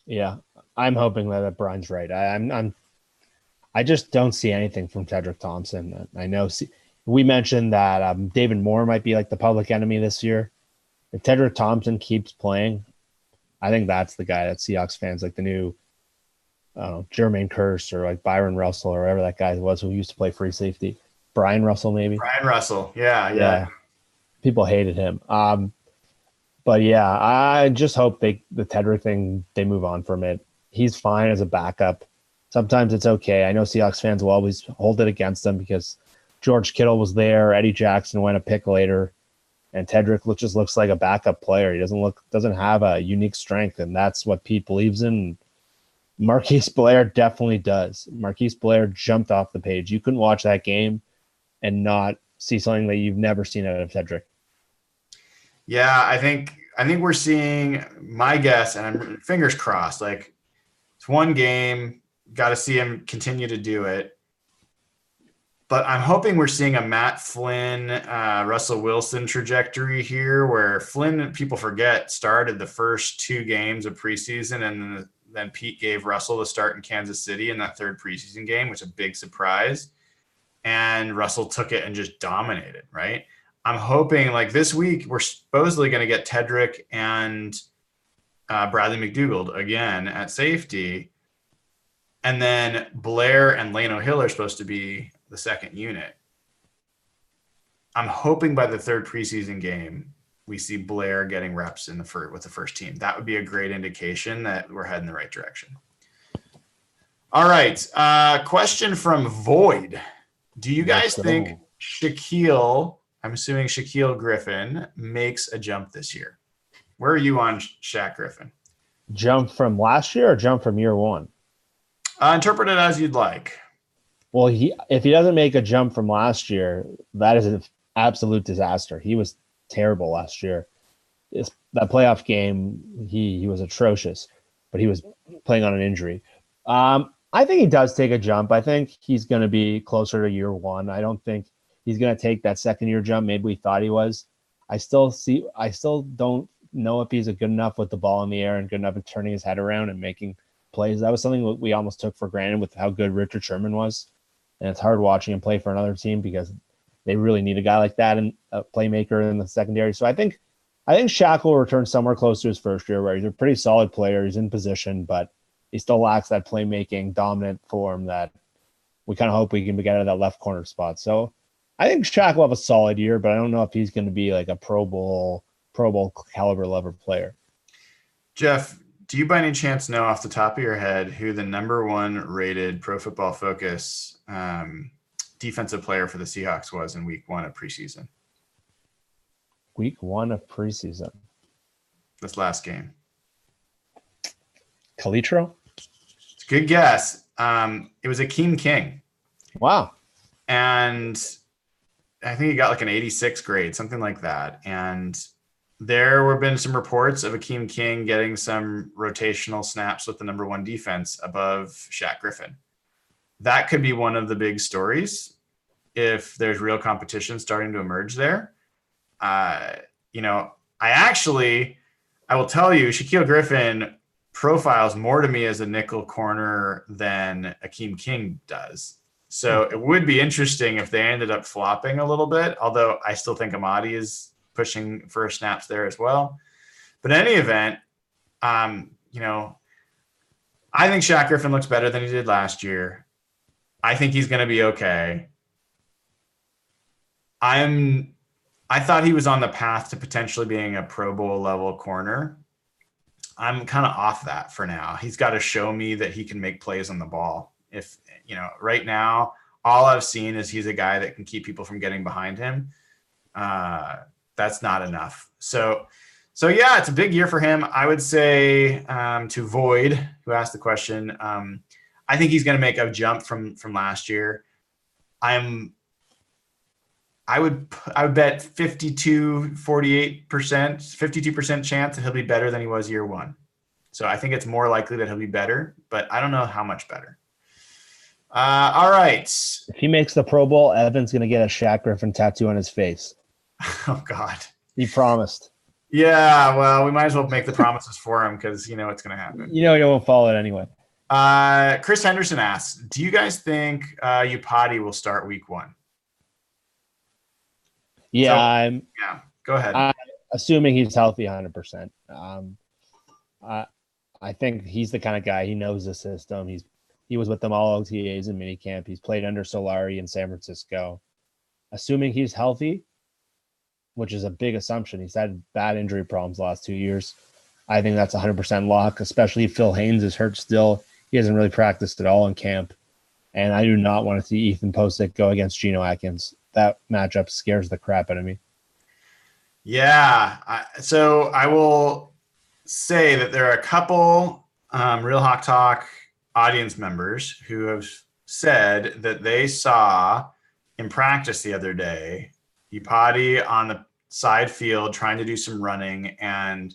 Yeah, I'm hoping that Brian's right. I just don't see anything from Tedrick Thompson. I know we mentioned that David Moore might be like the public enemy this year. If Tedrick Thompson keeps playing, I think that's the guy that Seahawks fans like the new Jermaine Kearse or like Byron Russell or whatever that guy was who used to play free safety. Brian Russell, maybe. Brian Russell. Yeah. People hated him. But yeah, I just hope the Tedrick thing, they move on from it. He's fine as a backup. Sometimes it's okay. I know Seahawks fans will always hold it against him because George Kittle was there. Eddie Jackson went a pick later. And Tedrick just looks like a backup player. He doesn't have a unique strength, and that's what Pete believes in. Marquise Blair definitely does. Marquise Blair jumped off the page. You couldn't watch that game and not see something that you've never seen out of Tedrick. Yeah, I think we're seeing, my guess, and I'm fingers crossed, like it's one game, got to see him continue to do it. But I'm hoping we're seeing a Matt Flynn, Russell Wilson trajectory here where Flynn, people forget, started the first 2 games of preseason, and then Pete gave Russell the start in Kansas City in that third preseason game, which was a big surprise. And Russell took it and just dominated, right? I'm hoping like this week we're supposedly going to get Tedrick and Bradley McDougald again at safety. And then Blair and Lano Hill are supposed to be the second unit. I'm hoping by the third preseason game, we see Blair getting reps with the first team. That would be a great indication that we're heading the right direction. All right. Question from Void. Do you guys think I'm assuming Shaquille Griffin makes a jump this year? Where are you on Shaq Griffin? Jump from last year or jump from year one? Interpret it as you'd like. Well, if he doesn't make a jump from last year, that is an absolute disaster. He was terrible last year. That playoff game, he was atrocious, but he was playing on an injury. I think he does take a jump. I think he's going to be closer to year one. I don't think he's going to take that second year jump. Maybe we thought he was. I still don't know if he's good enough with the ball in the air and good enough at turning his head around and making plays. That was something we almost took for granted with how good Richard Sherman was. And it's hard watching him play for another team because they really need a guy like that and a playmaker in the secondary. So I think Shaq will return somewhere close to his first year where he's a pretty solid player. He's in position, but he still lacks that playmaking dominant form that we kind of hope we can get out of that left corner spot. So I think Shaq will have a solid year, but I don't know if he's going to be like a Pro Bowl caliber level player. Jeff, do you by any chance know off the top of your head who the number one rated Pro Football Focus defensive player for the Seahawks was in week one of preseason? Week one of preseason. This last game. Calitro? It's a good guess. It was Akeem King. Wow. And I think he got like an 86 grade, something like that. And there have been some reports of Akeem King getting some rotational snaps with the number one defense above Shaq Griffin. That could be one of the big stories if there's real competition starting to emerge there. I will tell you, Shaquille Griffin profiles more to me as a nickel corner than Akeem King does. So it would be interesting if they ended up flopping a little bit, although I still think Amadi is pushing for snaps there as well. But in any event, I think Shaq Griffin looks better than he did last year. I think he's going to be okay. I thought he was on the path to potentially being a Pro Bowl level corner. I'm kind of off that for now. He's got to show me that he can make plays on the ball. Right now, all I've seen is he's a guy that can keep people from getting behind him. That's not enough. So yeah, it's a big year for him. I would say to Void, who asked the question, I think he's going to make a jump from last year. I would bet 52% chance that he'll be better than he was year one. So I think it's more likely that he'll be better, but I don't know how much better. All right. If he makes the Pro Bowl, Evan's going to get a Shaq Griffin tattoo on his face. Oh, God. He promised. Yeah, well, we might as well make the promises for him because you know it's going to happen. You won't follow it anyway. Chris Henderson asks, do you guys think Upati will start week one? Yeah. Go ahead. Assuming he's healthy 100%. I think he's the kind of guy, he knows the system. He was with them all OTAs and minicamp. He's played under Solari in San Francisco. Assuming he's healthy, which is a big assumption. He's had bad injury problems the last 2 years. I think that's 100% lock, especially if Phil Haynes is hurt still. He hasn't really practiced at all in camp. And I do not want to see Ethan Posick go against Geno Atkins. That matchup scares the crap out of me. Yeah. So I will say that there are a couple Real Hawk Talk audience members who have said that they saw in practice the other day Upati on the side field trying to do some running and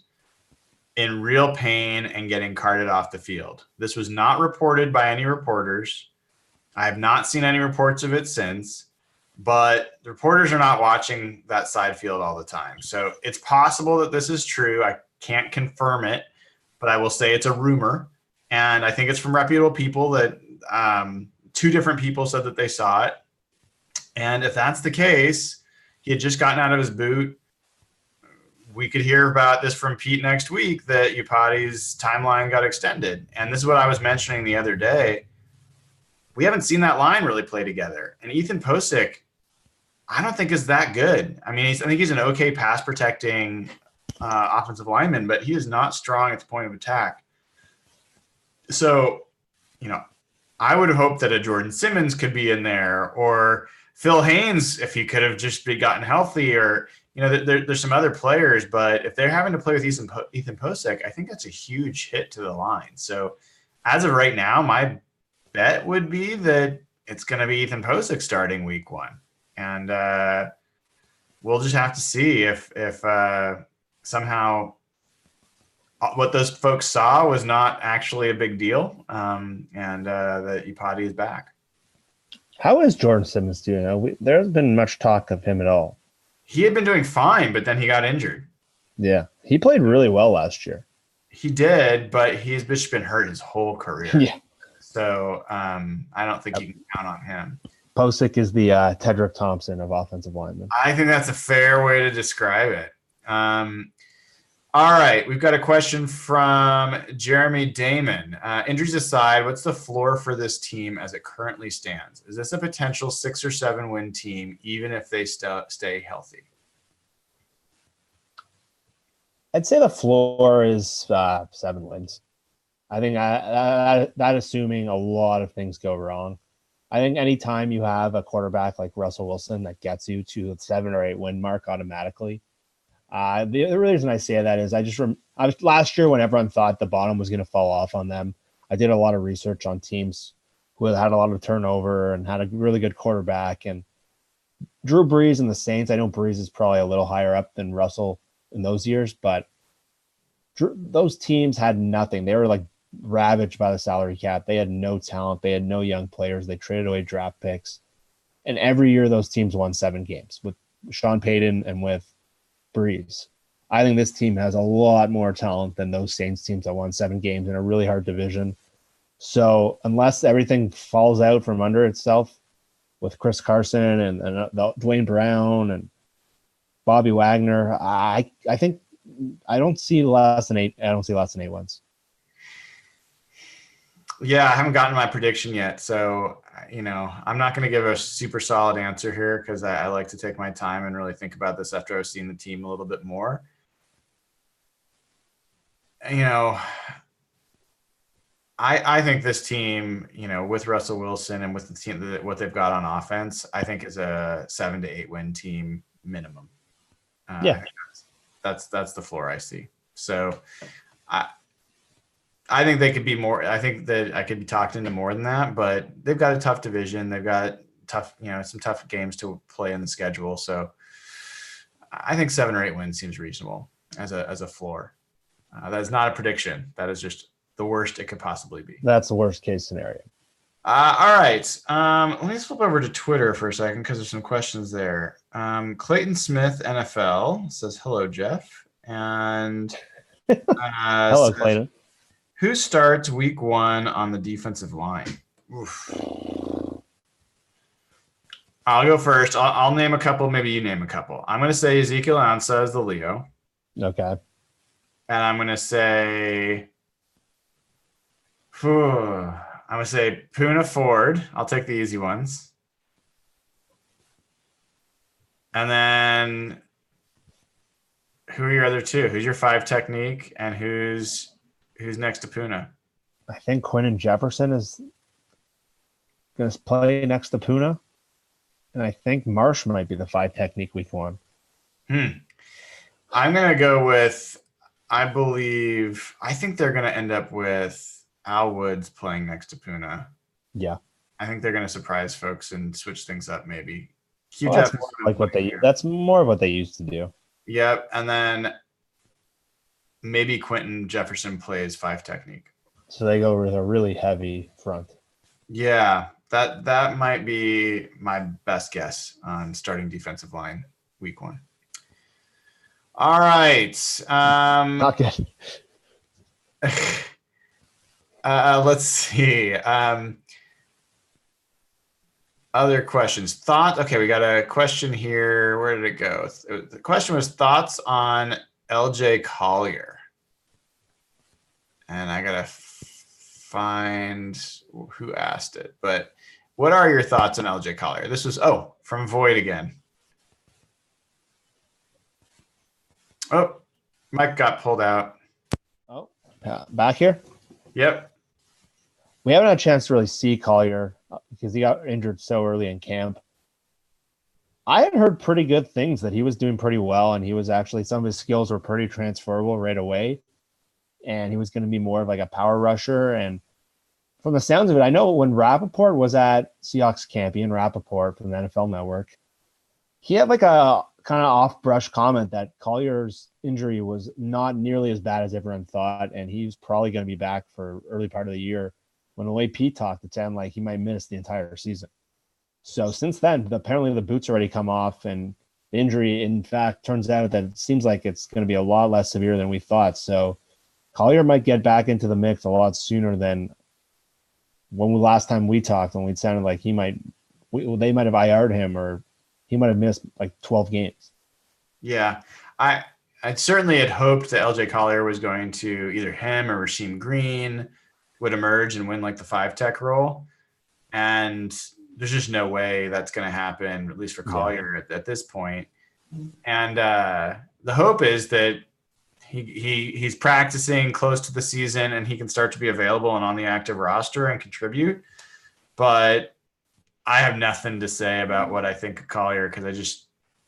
in real pain and getting carted off the field. This was not reported by any reporters. I have not seen any reports of it since, but the reporters are not watching that side field all the time. So it's possible that this is true. I can't confirm it, but I will say it's a rumor. And I think it's from reputable people that two different people said that they saw it. And if that's the case, He had just gotten out of his boot. We could hear about this from Pete next week that Upati's timeline got extended. And this is what I was mentioning the other day. We haven't seen that line really play together. And Ethan Posick, I don't think is that good. I mean, I think he's an okay pass protecting offensive lineman, but he is not strong at the point of attack. So, I would hope that a Jordan Simmons could be in there, or Phil Haynes, if he could have just gotten healthy, or there's some other players. But if they're having to play with Ethan Posick, I think that's a huge hit to the line. So as of right now, my bet would be that it's going to be Ethan Posick starting week 1. And we'll just have to see if somehow what those folks saw was not actually a big deal, and that Upati is back. How is Jordan Simmons doing? There hasn't been much talk of him at all. He had been doing fine, but then he got injured. Yeah, he played really well last year. He did, but he's just been hurt his whole career. Yeah. So I don't think you can count on him. Posick is the Tedrick Thompson of offensive linemen. I think that's a fair way to describe it. All right, we've got a question from Jeremy Damon. Injuries aside, what's the floor for this team as it currently stands? Is this a potential 6 or 7 win team, even if they stay healthy? I'd say the floor is 7 wins. I think that assuming a lot of things go wrong. I think anytime you have a quarterback like Russell Wilson that gets you to the 7 or 8 win mark automatically. The reason I say that is I was last year when everyone thought the bottom was going to fall off on them. I did a lot of research on teams who had a lot of turnover and had a really good quarterback. And Drew Brees and the Saints, I know Brees is probably a little higher up than Russell in those years, but those teams had nothing. They were like ravaged by the salary cap. They had no talent. They had no young players. They traded away draft picks. And every year those teams won 7 games with Sean Payton and with Breeze. I think this team has a lot more talent than those Saints teams that won 7 games in a really hard division. So unless everything falls out from under itself with Chris Carson and Dwayne Brown and Bobby Wagner, I think I don't see less than 8. I don't see less than 8 wins. Yeah, I haven't gotten my prediction yet, so I'm not going to give a super solid answer here because I like to take my time and really think about this after I've seen the team a little bit more. I think this team, with Russell Wilson and with the team, what they've got on offense, I think is a 7 to 8 win team minimum. Yeah, that's the floor I see. So I think they could be more. I think that I could be talked into more than that, but they've got a tough division. They've got some tough games to play in the schedule. So I think 7 or 8 wins seems reasonable as a floor. That is not a prediction. That is just the worst it could possibly be. That's the worst case scenario. All right. Let me flip over to Twitter for a second because there's some questions there. Clayton Smith, NFL, says, hello, Jeff. And hello, Clayton. Who starts week 1 on the defensive line? Oof. I'll go first. I'll name a couple. Maybe you name a couple. I'm going to say Ezekiel Ansah is the Leo. Okay. And I'm going to say Poona Ford. I'll take the easy ones. And then who are your other 2? Who's your 5 technique and who's next to Poona? I think Quinton Jefferson is going to play next to Poona. And I think Marsh might be the 5 technique week 1. I'm going to go with, I think they're going to end up with Al Woods playing next to Poona. Yeah. I think they're going to surprise folks and switch things up maybe. That's more of what they used to do. Yep. And then maybe Quinton Jefferson plays 5 technique. So they go with a really heavy front. Yeah, that might be my best guess on starting defensive line week 1. All right. Not good. Let's see. Other questions, thoughts? Okay, we got a question here. Where did it go? The question was thoughts on LJ Collier. And I gotta find who asked it. But what are your thoughts on LJ Collier? This was from Void again. Oh, Mike got pulled out. Oh, back here? Yep. We haven't had a chance to really see Collier because he got injured so early in camp. I had heard pretty good things that he was doing pretty well, and he was actually, some of his skills were pretty transferable right away. And he was going to be more of like a power rusher. And from the sounds of it, I know when Rappaport was at Seahawks camp, Ian Rappaport from the NFL Network, he had like a kind of off-brush comment that Collier's injury was not nearly as bad as everyone thought, and he's probably going to be back for early part of the year. When the way Pete talked, it sounded like he might miss the entire season. So since then, apparently the boots already come off, and the injury, in fact, turns out that it seems like it's going to be a lot less severe than we thought. So Collier might get back into the mix a lot sooner than last time we talked, when it sounded like they might have IR'd him, or he might have missed like 12 games. Yeah, I certainly had hoped that LJ Collier was going to, either him or Rasheem Green would emerge and win like the 5-tech role. And there's just no way that's going to happen, at least for Collier at this point. And the hope is that he's practicing close to the season and he can start to be available and on the active roster and contribute. But I have nothing to say about what I think of Collier because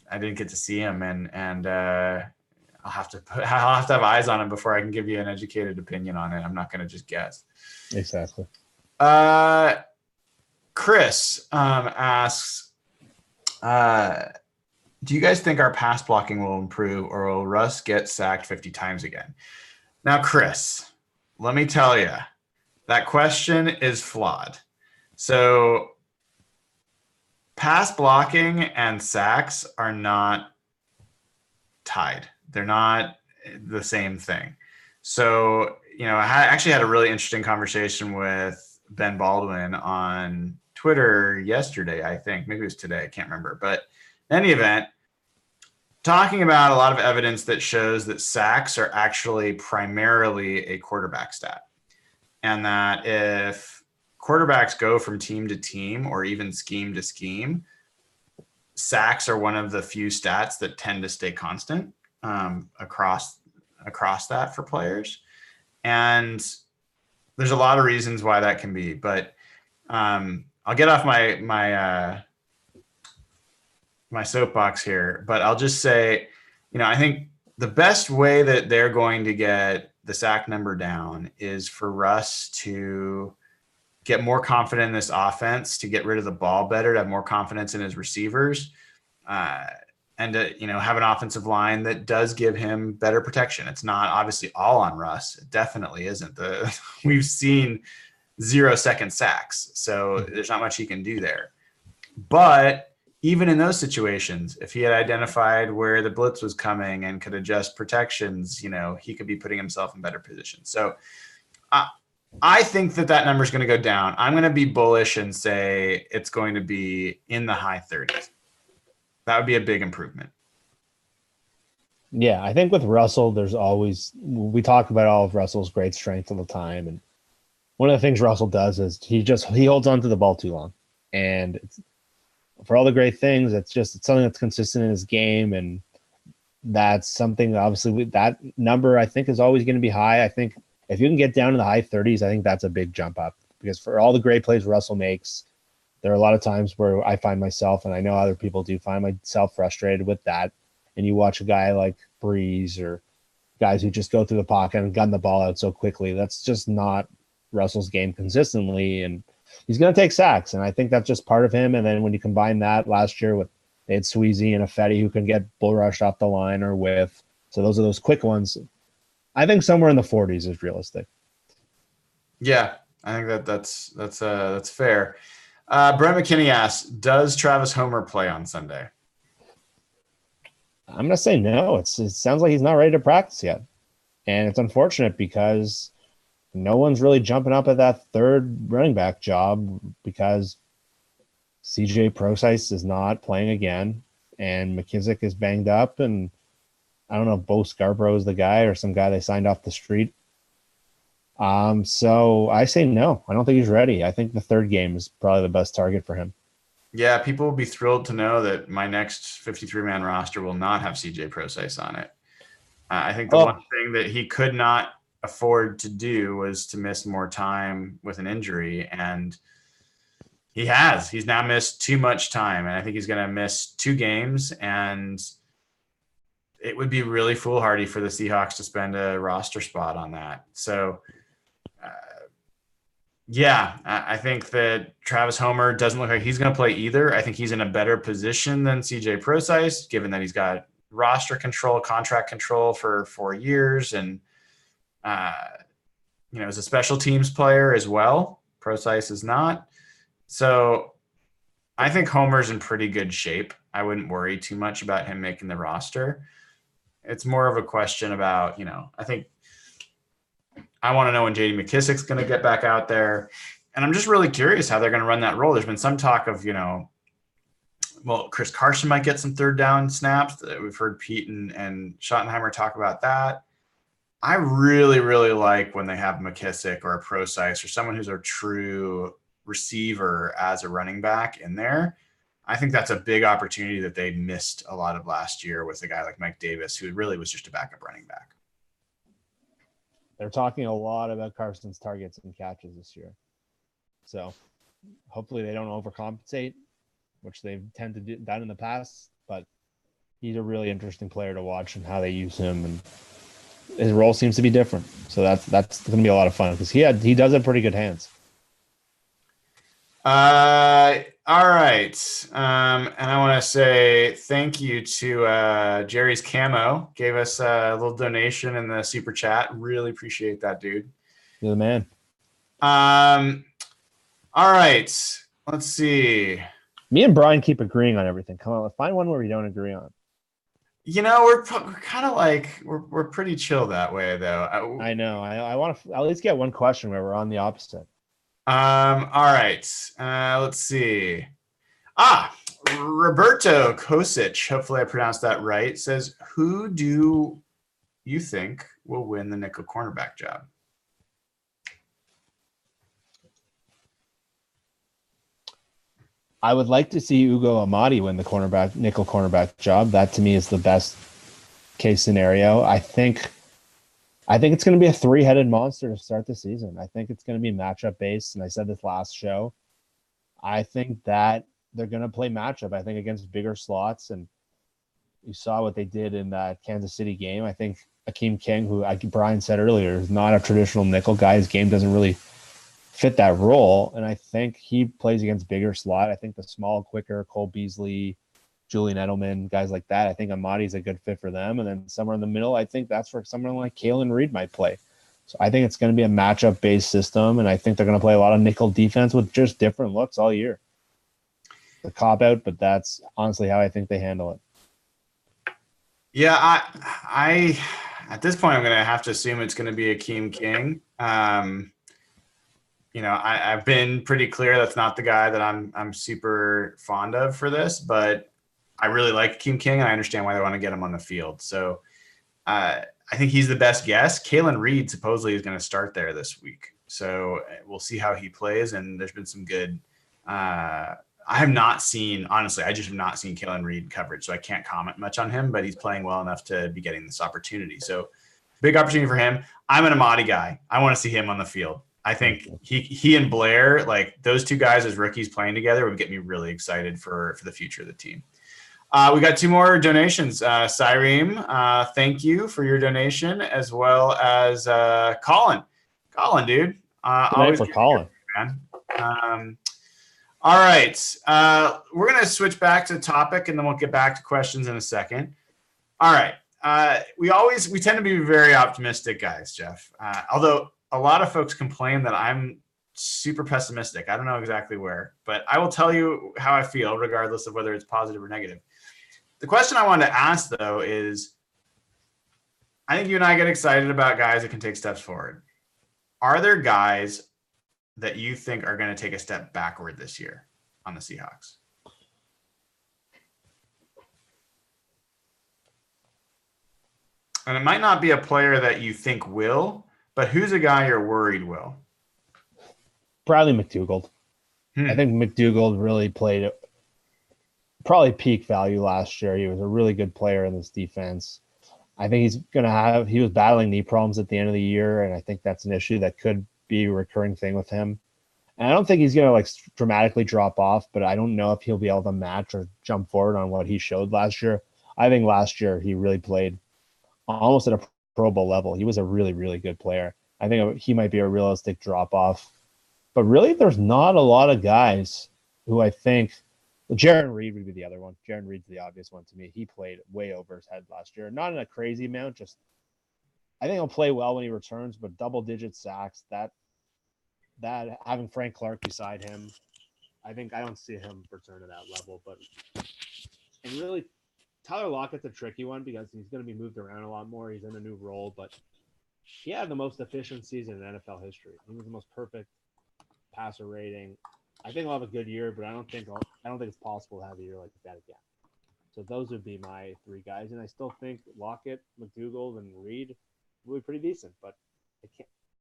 I didn't get to see him, and I'll have to have eyes on him before I can give you an educated opinion on it. I'm not going to just guess. Exactly. Chris asks, do you guys think our pass blocking will improve, or will Russ get sacked 50 times again? Now, Chris, let me tell you, that question is flawed. So pass blocking and sacks are not tied. They're not the same thing. So, I actually had a really interesting conversation with Ben Baldwin on Twitter yesterday, I think. Maybe it was today. I can't remember. But in any event, talking about a lot of evidence that shows that sacks are actually primarily a quarterback stat. And that if quarterbacks go from team to team or even scheme to scheme, sacks are one of the few stats that tend to stay constant across that for players. And there's a lot of reasons why that can be, but I'll get off my soapbox here, but I'll just say, I think the best way that they're going to get the sack number down is for Russ to get more confident in this offense, to get rid of the ball better, to have more confidence in his receivers, and to, have an offensive line that does give him better protection. It's not obviously all on Russ. It definitely isn't. We've seen 0-second sacks, so there's not much he can do there. But even in those situations, if he had identified where the blitz was coming and could adjust protections, he could be putting himself in better position. So I think that number is going to go down. I'm going to be bullish and say it's going to be in the high 30s. That would be a big improvement. Yeah, I think with Russell, we talk about all of Russell's great strengths all the time. And one of the things Russell does is he holds on to the ball too long. And for all the great things, it's something that's consistent in his game. And that's something, obviously, that number I think is always going to be high. I think if you can get down to the high 30s, I think that's a big jump up, because for all the great plays Russell makes, there are a lot of times where I find myself, and I know other people do find myself frustrated with that. And you watch a guy like Breeze or guys who just go through the pocket and gun the ball out so quickly. That's just not Russell's game consistently. And he's going to take sacks. And I think that's just part of him. And then when you combine that last year with, they had Sweezy and Affetti who can get bull rushed off the line or whiff. So those are those quick ones. I think somewhere in the 40s is realistic. Yeah, I think that's fair. Brent McKinney asks, does Travis Homer play on Sunday? I'm going to say no. It sounds like he's not ready to practice yet. And it's unfortunate because no one's really jumping up at that third running back job, because CJ Prosise is not playing again, and McKissick is banged up, and I don't know if Bo Scarborough is the guy or some guy they signed off the street. So I say no. I don't think he's ready. I think the third game is probably the best target for him. Yeah, people will be thrilled to know that my next 53-man roster will not have CJ Prosise on it. I think the one thing that he could not afford to do was to miss more time with an injury, and he has. He's now missed too much time, and I think he's going to miss 2 games, and it would be really foolhardy for the Seahawks to spend a roster spot on that. So, yeah, I think that Travis Homer doesn't look like he's going to play either. I think he's in a better position than CJ Prosise, given that he's got roster control, contract control for 4 years, and is a special teams player as well. Prosise is not. So I think Homer's in pretty good shape. I wouldn't worry too much about him making the roster. It's more of a question about, I think I want to know when J.D. McKissick's going to get back out there. And I'm just really curious how they're going to run that role. There's been some talk of, Chris Carson might get some third down snaps. We've heard Pete and Schottenheimer talk about that. I really, really like when they have McKissick or a Prosise or someone who's a true receiver as a running back in there. I think that's a big opportunity that they missed a lot of last year with a guy like Mike Davis, who really was just a backup running back. They're talking a lot about Carson's targets and catches this year. So hopefully they don't overcompensate, which they've tend to do done in the past, but he's a really interesting player to watch and how they use him, and his role seems to be different. So that's going to be a lot of fun because he does have pretty good hands. All right. And I want to say thank you to Jerry's Camo. Gave us a little donation in the super chat. Really appreciate that, dude. You're the man. All right. Let's see. Me and Brian keep agreeing on everything. Come on, let's find one where we don't agree on. We're kind of like we're pretty chill that way, though. I know. I want to at least get one question where we're on the opposite. All right. Let's see. Roberto Kosic, hopefully I pronounced that right, says, who do you think will win the nickel cornerback job? I would like to see Ugo Amadi win the nickel cornerback job. That to me is the best case scenario. I think it's going to be a 3-headed monster to start the season. I think it's going to be matchup based, and I said this last show. I think that they're going to play matchup. I think against bigger slots, and you saw what they did in that Kansas City game. I think Akeem King, who Brian said earlier, is not a traditional nickel guy. His game doesn't really fit that role, and I think he plays against bigger slot. I think the small, quicker Cole Beasley, Julian Edelman, guys like that, I think Amadi's a good fit for them. And then somewhere in the middle, I think that's where someone like Kalen Reed might play. So I think it's going to be a matchup-based system, and I think they're going to play a lot of nickel defense with just different looks all year. The cop-out, but that's honestly how I think they handle it. Yeah, I at this point, I'm going to have to assume it's going to be Akeem King. I've been pretty clear that's not the guy that I'm super fond of for this, but I really like Akeem King, and I understand why they want to get him on the field. So I think he's the best guess. Kalen Reed supposedly is going to start there this week. So we'll see how he plays, and there's been some good I have not seen, honestly, I just have not seen Kalen Reed coverage, so I can't comment much on him, but he's playing well enough to be getting this opportunity. So big opportunity for him. I'm an Amadi guy. I want to see him on the field. I think he and Blair, like those two guys as rookies playing together, would get me really excited for the future of the team. We got 2 more donations. Cyrene, thank you for your donation, as well as Colin. Colin, dude. Always for Colin. Man. All right. We're going to switch back to the topic, and then we'll get back to questions in a second. All right. We tend to be very optimistic guys, Jeff. Although a lot of folks complain that I'm super pessimistic. I don't know exactly where, but I will tell you how I feel regardless of whether it's positive or negative. The question I wanted to ask, though, is I think you and I get excited about guys that can take steps forward. Are there guys that you think are going to take a step backward this year? on the Seahawks? And it might not be a player that you think will, but who's a guy you're worried will? Bradley McDougald. I think McDougald really played probably peak value last year. He was a really good player in this defense. I think he was battling knee problems at the end of the year, and I think that's an issue that could be a recurring thing with him. And I don't think he's going to like dramatically drop off, but I don't know if he'll be able to match or jump forward on what he showed last year. I think last year he really played almost at a Pro Bowl level. He was a really, really good player. I think he might be a realistic drop off. But really, there's not a lot of guys who I think Jaron Reed would be the other one. Jaron Reed's the obvious one to me. He played way over his head last year. Not in a crazy amount, just I think he'll play well when he returns, but double-digit sacks, that having Frank Clark beside him, I don't see him return to that level. But and really, Tyler Lockett's a tricky one because he's going to be moved around a lot more. He's in a new role, but he had the most efficient season in NFL history. He was the most perfect passer rating. I think he'll have a good year, but I don't think it's possible to have a year like that again. So those would be my three guys, and I still think Lockett, McDougald, and Reed will be pretty decent. But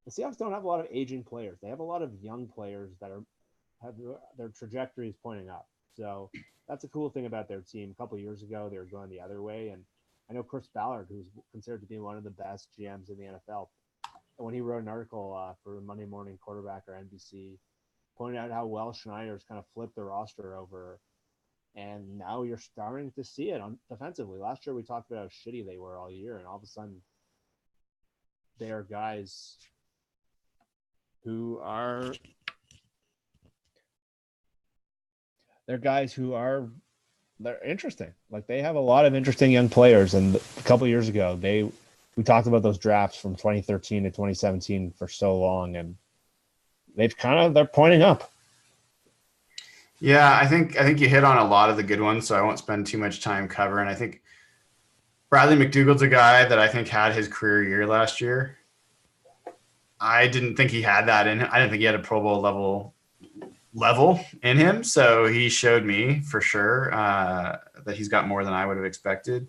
the Seahawks don't have a lot of aging players. They have a lot of young players that have their trajectories pointing up. So that's a cool thing about their team. A couple of years ago, they were going the other way, and I know Chris Ballard, who's considered to be one of the best GMs in the NFL, when he wrote an article for Monday Morning Quarterback or NBC, pointed out how well Schneider's kind of flipped the roster over, and now you're starting to see it on defensively. Last year we talked about how shitty they were all year, and all of a sudden they are guys who are they're interesting. Like they have a lot of interesting young players, and a couple of years ago we talked about those drafts from 2013 to 2017 for so long, and they're pointing up. Yeah, I think you hit on a lot of the good ones, so I won't spend too much time covering. I think Bradley McDougald's a guy that I think had his career year last year. I didn't think he had that in him. I didn't think he had a Pro Bowl level in him, so he showed me for sure that he's got more than I would have expected.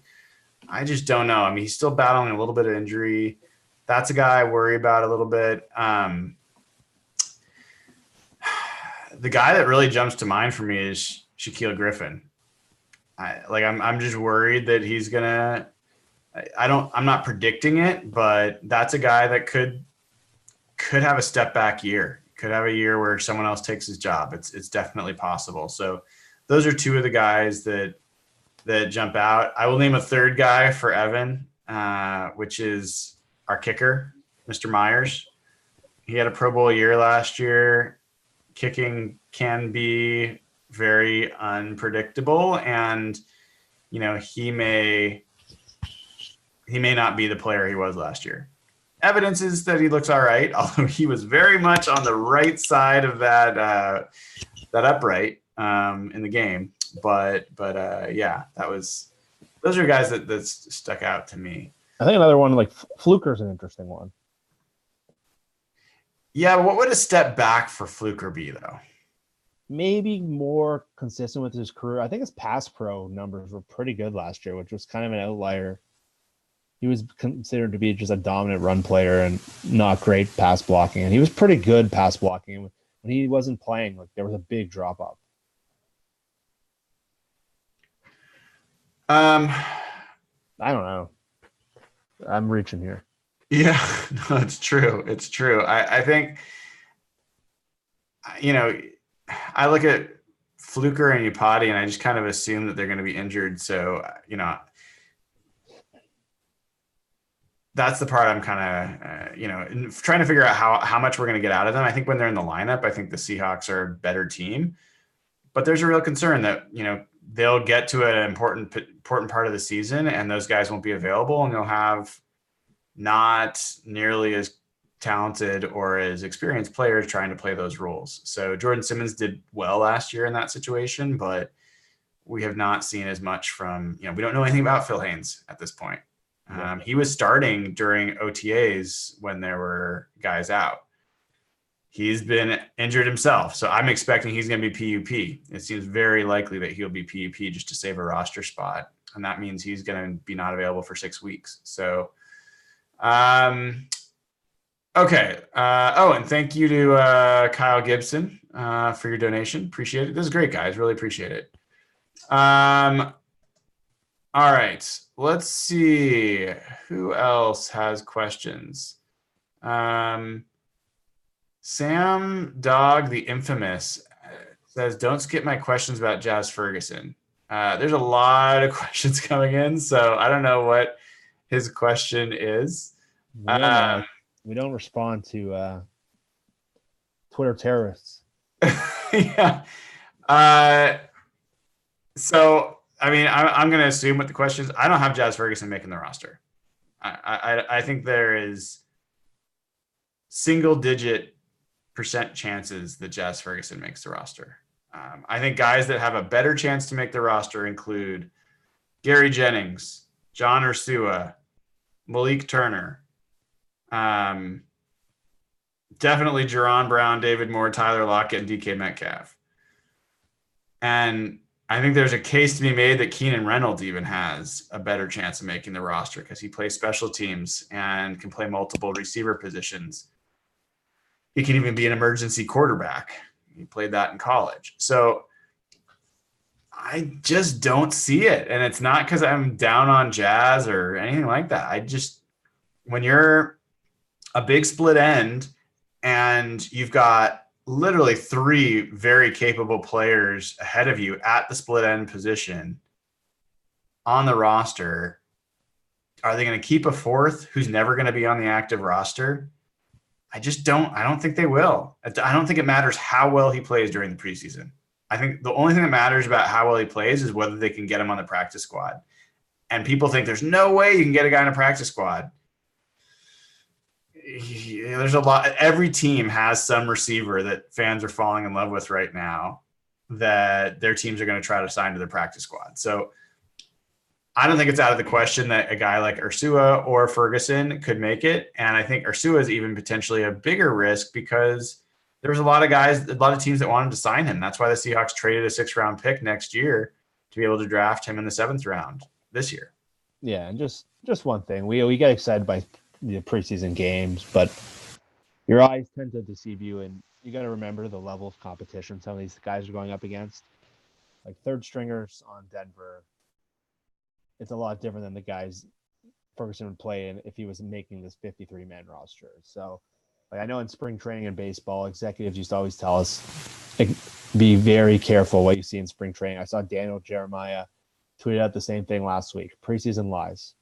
I just don't know. I mean, he's still battling a little bit of injury. That's a guy I worry about a little bit. The guy that really jumps to mind for me is Shaquille Griffin. I'm just worried that he's gonna. I'm not predicting it, but that's a guy that could have a step back year. Could have a year where someone else takes his job. It's definitely possible. So those are two of the guys that jump out. I will name a third guy for Evan, which is our kicker, Mr. Myers. He had a Pro Bowl year last year. Kicking can be very unpredictable, and he may not be the player he was last year. Evidence is that he looks all right, although he was very much on the right side of that upright in the game. But yeah, those are guys that stuck out to me. I think another one like Fluker's an interesting one. Yeah, what would a step back for Fluker be though? Maybe more consistent with his career. I think his pass pro numbers were pretty good last year, which was kind of an outlier. He was considered to be just a dominant run player and not great pass blocking. And he was pretty good pass blocking. When he wasn't playing, like there was a big drop off. I don't know. I'm reaching here. Yeah, no, it's true. It's true. I think, I look at Fluker and Upati and I just kind of assume that they're going to be injured. So, that's the part I'm kind of, trying to figure out how much we're going to get out of them. I think when they're in the lineup, I think the Seahawks are a better team, but there's a real concern that, they'll get to an important part of the season and those guys won't be available and they'll have not nearly as talented or as experienced players trying to play those roles. So Jordan Simmons did well last year in that situation, but we have not seen as much from, we don't know anything about Phil Haynes at this point. He was starting during OTAs when there were guys out. he's been injured himself. So I'm expecting he's going to be PUP. It seems very likely that he'll be PUP just to save a roster spot. And that means he's going to be not available for 6 weeks. So, okay. And thank you to Kyle Gibson for your donation. Appreciate it. This is great, guys. Really appreciate it. All right. Let's see who else has questions. Sam Dog, the infamous, says, "Don't skip my questions about Jazz Ferguson." There's a lot of questions coming in, so I don't know what his question is. We don't respond to Twitter terrorists. Yeah. So, I mean, I'm going to assume what the question is. I don't have Jazz Ferguson making the roster. I think there is single-digit % chances that Jazz Ferguson makes the roster. I think guys that have a better chance to make the roster include Gary Jennings, John Ursua, Malik Turner, definitely Jerron Brown, David Moore, Tyler Lockett, and DK Metcalf. And I think there's a case to be made that Keenan Reynolds even has a better chance of making the roster because he plays special teams and can play multiple receiver positions. He can even be an emergency quarterback. He played that in college. So I just don't see it. And it's not because I'm down on Jazz or anything like that. When you're a big split end and you've got literally 3 very capable players ahead of you at the split end position on the roster, are they going to keep a 4th who's never going to be on the active roster? I don't think they will. I don't think it matters how well he plays during the preseason. I think the only thing that matters about how well he plays is whether they can get him on the practice squad. And people think there's no way you can get a guy in a practice squad. There's a lot. Every team has some receiver that fans are falling in love with right now that their teams are going to try to sign to the practice squad. So I don't think it's out of the question that a guy like Ursua or Ferguson could make it. And I think Ursua is even potentially a bigger risk because there was a lot of teams that wanted to sign him. That's why the Seahawks traded a 6th-round pick next year to be able to draft him in the 7th round this year. Yeah, and just one thing. We get excited by the preseason games, but your eyes tend to deceive you, and you got to remember the level of competition some of these guys are going up against. Like 3rd stringers on Denver, it's a lot different than the guys Ferguson would play in if he was making this 53-man roster. So, I know in spring training and baseball, executives used to always tell us, be very careful what you see in spring training. I saw Daniel Jeremiah tweeted out the same thing last week. Preseason lies.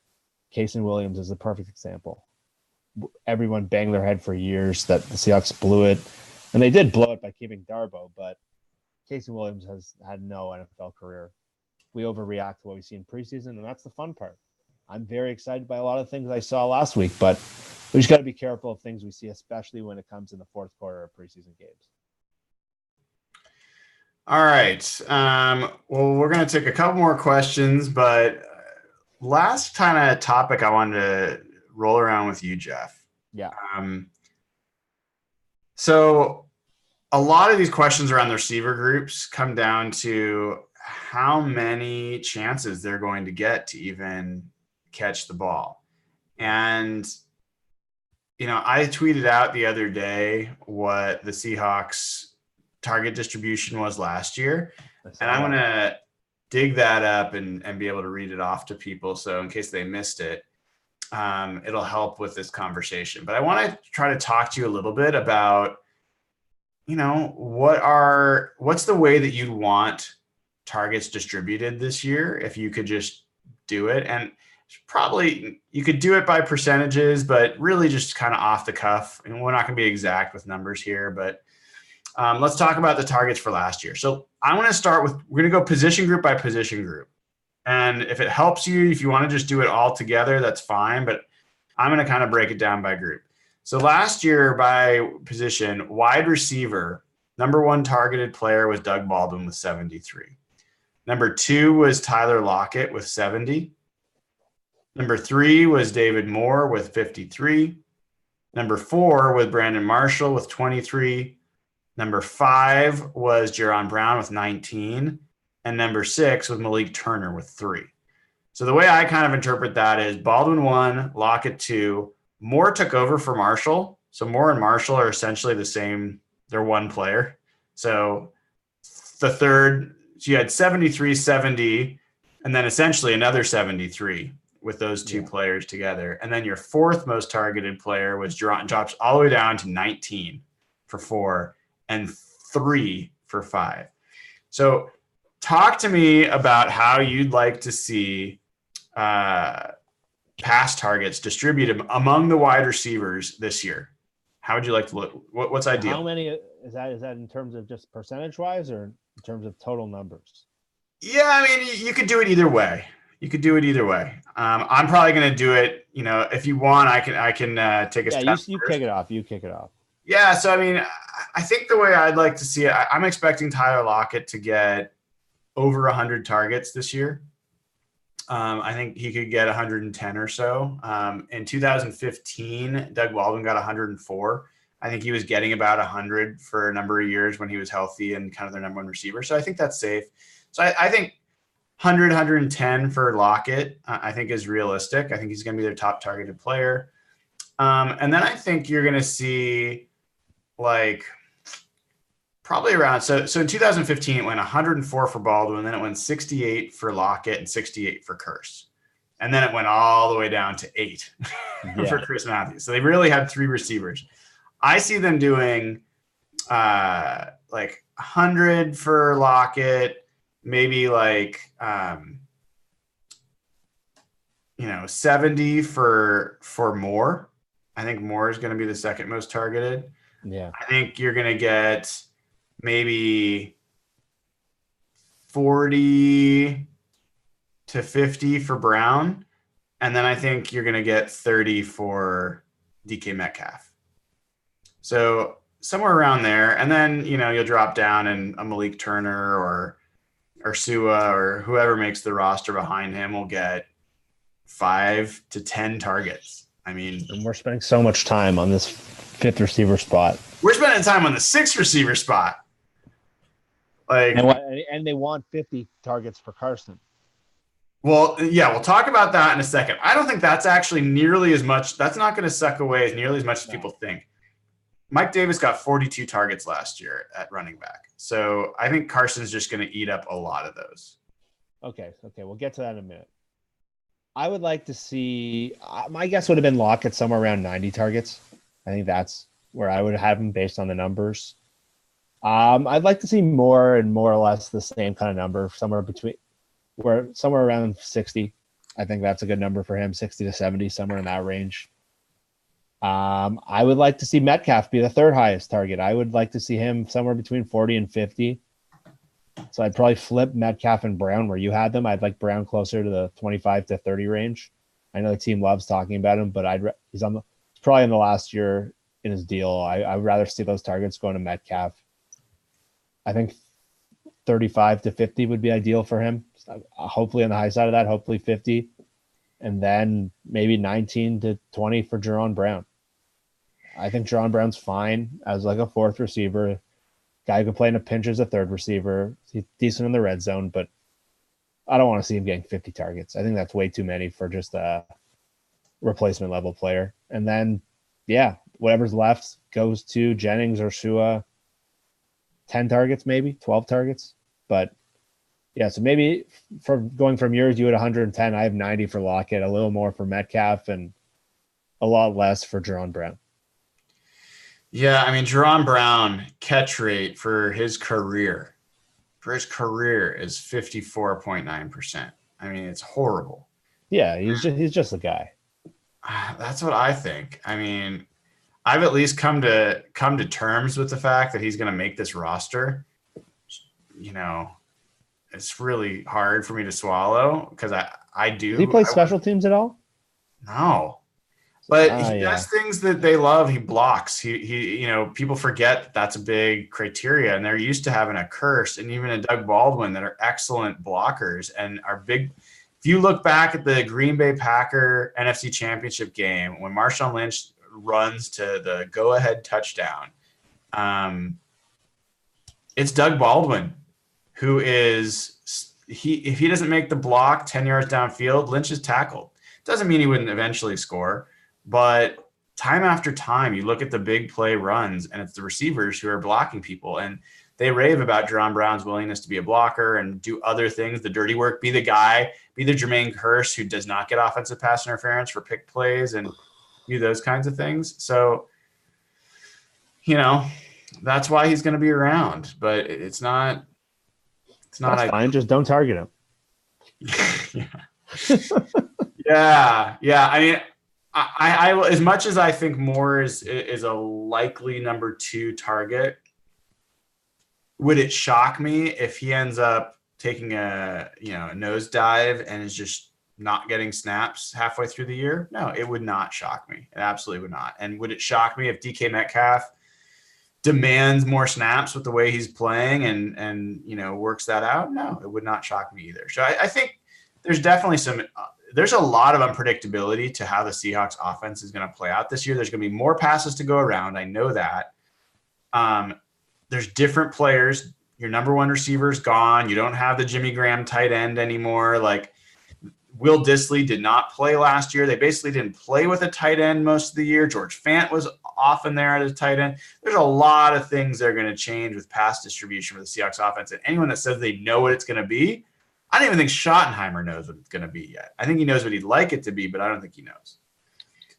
Casey Williams is a perfect example. Everyone banged their head for years that the Seahawks blew it. And they did blow it by keeping Darbo, but Casey Williams has had no NFL career. We overreact to what we see in preseason, and that's the fun part. I'm very excited by a lot of things I saw last week, but we just got to be careful of things we see, especially when it comes in the 4th quarter of preseason games. All right. Well, we're going to take a couple more questions, but last kind of topic I wanted to roll around with you, Jeff. Yeah. So a lot of these questions around the receiver groups come down to how many chances they're going to get to even catch the ball. And, I tweeted out the other day what the Seahawks target distribution was last year. And I'm going to dig that up and be able to read it off to people. So in case they missed it, it'll help with this conversation. But I want to try to talk to you a little bit about, what's the way that you'd want targets distributed this year if you could just do it. And probably you could do it by percentages, but really just kind of off the cuff. And we're not going to be exact with numbers here, but let's talk about the targets for last year. So I want to start with, we're going to go position group by position group. And if it helps you, if you want to just do it all together, that's fine. But I'm going to kind of break it down by group. So last year by position, wide receiver, number 1 targeted player was Doug Baldwin with 73. Number 2 was Tyler Lockett with 70. Number 3 was David Moore with 53. Number 4 with Brandon Marshall with 23. Number 5 was Jaron Brown with 19. And number 6 was Malik Turner with 3. So the way I kind of interpret that is Baldwin 1, Lockett 2. Moore took over for Marshall. So Moore and Marshall are essentially the same. They're one player. So the third, so you had 73, 70, and then essentially another 73 with those two players together. And then your fourth most targeted player was drops all the way down to 19 for 4 and 3 for 5. So talk to me about how you'd like to see pass targets distributed among the wide receivers this year. How would you like to look? What's ideal? How many is that in terms of just percentage wise or in terms of total numbers? Yeah, I mean, you could do it either way. I'm probably going to do it. If you want, I can take a step. Yeah, you kick it off. Yeah, so I mean, I think the way I'd like to see it, I'm expecting Tyler Lockett to get over 100 targets this year. I think he could get 110 or so. In 2015, Doug Baldwin got 104. I think he was getting about 100 for a number of years when he was healthy and kind of their number one receiver. So I think that's safe. So I think 100, 110 for Lockett, I think is realistic. I think he's going to be their top targeted player. And then I think you're going to see probably around, so in 2015, it went 104 for Baldwin, then it went 68 for Lockett and 68 for Curse. And then it went all the way down to 8 for Chris Matthews. So they really had 3 receivers. I see them doing 100 for Lockett, maybe 70 for Moore. I think Moore is going to be the second most targeted. Yeah. I think you're going to get maybe 40 to 50 for Brown. And then I think you're going to get 30 for DK Metcalf. So somewhere around there. And then, you'll drop down and a Malik Turner or Sua or whoever makes the roster behind him will get 5 to 10 targets. I mean, and we're spending so much time on this 5th receiver spot. We're spending time on the 6th receiver spot. And they want 50 targets for Carson. Well, yeah, we'll talk about that in a second. I don't think that's actually nearly as much. That's not going to suck away as nearly as much as people think. Mike Davis got 42 targets last year at running back. So I think Carson's just going to eat up a lot of those. Okay. We'll get to that in a minute. I would like to see my guess would have been Lockett somewhere around 90 targets. I think that's where I would have him based on the numbers. I'd like to see more and more or less the same kind of number, somewhere around 60. I think that's a good number for him, 60 to 70, somewhere in that range. I would like to see Metcalf be the 3rd highest target. I would like to see him somewhere between 40 and 50. So I'd probably flip Metcalf and Brown where you had them. I'd like Brown closer to the 25 to 30 range. I know the team loves talking about him, but he's probably in the last year in his deal. I would rather see those targets going to Metcalf. I think 35 to 50 would be ideal for him. Hopefully on the high side of that, hopefully 50. And then maybe 19 to 20 for Jaron Brown. I think Jaron Brown's fine as a 4th receiver. Guy who can play in a pinch as a 3rd receiver. He's decent in the red zone, but I don't want to see him getting 50 targets. I think that's way too many for just a replacement level player. And then, whatever's left goes to Jennings or Sua. 10 targets, maybe 12 targets. But so maybe for going from yours, you had 110. I have 90 for Lockett, a little more for Metcalf, and a lot less for Jaron Brown. Yeah, I mean, Jaron Brown catch rate for his career is 54.9%. I mean, it's horrible. Yeah, he's just a guy. That's what I think. I mean, I've at least come to terms with the fact that he's going to make this roster. It's really hard for me to swallow because I do. Does he play special teams at all? No. But he does things that they love. He blocks. He people forget that's a big criteria, and they're used to having a Curse and even a Doug Baldwin that are excellent blockers and are big. If you look back at the Green Bay Packer NFC Championship game when Marshawn Lynch runs to the go-ahead touchdown. It's Doug Baldwin, who is if he doesn't make the block 10 yards downfield, Lynch is tackled. Doesn't mean he wouldn't eventually score, but time after time, you look at the big play runs, and it's the receivers who are blocking people. And they rave about Jerron Brown's willingness to be a blocker and do other things, the dirty work, be the guy, be the Jermaine Kearse who does not get offensive pass interference for pick plays and do those kinds of things. So, that's why he's going to be around, but it's not. That's fine. Just don't target him. Yeah. I mean, I as much as I think Moore is a likely number 2 target, would it shock me if he ends up taking a nosedive and is just not getting snaps halfway through the year? No, it would not shock me. It absolutely would not. And would it shock me if DK Metcalf demands more snaps with the way he's playing and works that out? No, it would not shock me either. So I think there's definitely there's a lot of unpredictability to how the Seahawks offense is going to play out this year. There's going to be more passes to go around. I know that. There's different players. Your number 1 receiver is gone. You don't have the Jimmy Graham tight end anymore. Like Will Dissly did not play last year. They basically didn't play with a tight end most of the year. George Fant was often there at a tight end. There's a lot of things that are going to change with pass distribution for the Seahawks offense. And anyone that says they know what it's going to be, I don't even think Schottenheimer knows what it's going to be yet. I think he knows what he'd like it to be, but I don't think he knows.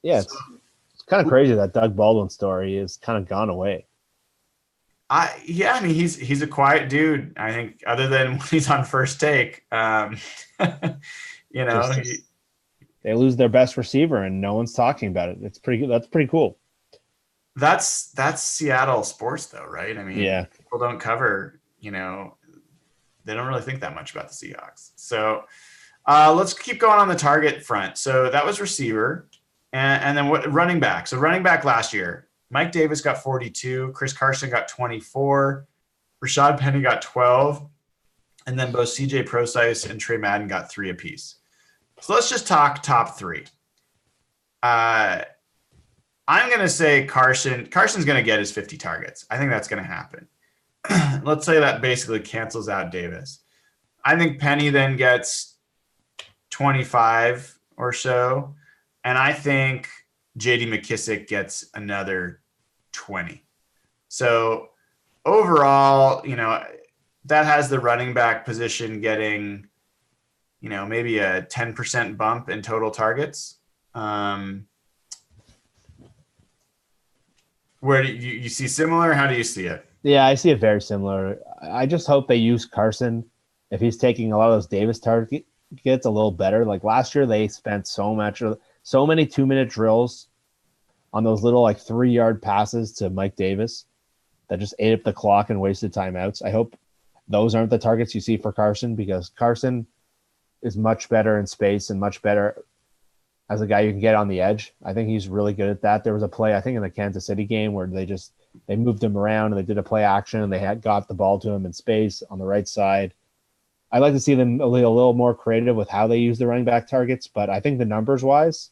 Yeah, it's kind of crazy that Doug Baldwin story is kind of gone away. I mean, he's a quiet dude. I think other than when he's on First Take, they lose their best receiver and no one's talking about it. That's pretty cool. That's Seattle sports though, right? I mean, yeah, people don't cover, they don't really think that much about the Seahawks. So let's keep going on the target front. So that was receiver. And then what running back? So running back last year, Mike Davis got 42, Chris Carson got 24, Rashad Penny got 12, and then both CJ Prosise and Trey Madden got 3 apiece. So let's just talk top 3. I'm going to say Carson's going to get his 50 targets. I think that's going to happen. Let's say that basically cancels out Davis. I think Penny then gets 25 or so, and I think J.D. McKissick gets another 20. So overall, that has the running back position getting, maybe a 10% bump in total targets. Where do you see similar? How do you see it? Yeah, I see it very similar. I just hope they use Carson, if he's taking a lot of those Davis targets, a little better. Like last year, they spent so many 2-minute drills on those little 3-yard passes to Mike Davis that just ate up the clock and wasted timeouts. I hope those aren't the targets you see for Carson, because Carson is much better in space and much better as a guy you can get on the edge. I think he's really good at that. There was a play, I think, in the Kansas City game where they moved him around and they did a play action and they got the ball to him in space on the right side. I'd like to see them a little more creative with how they use the running back targets, but I think the numbers wise,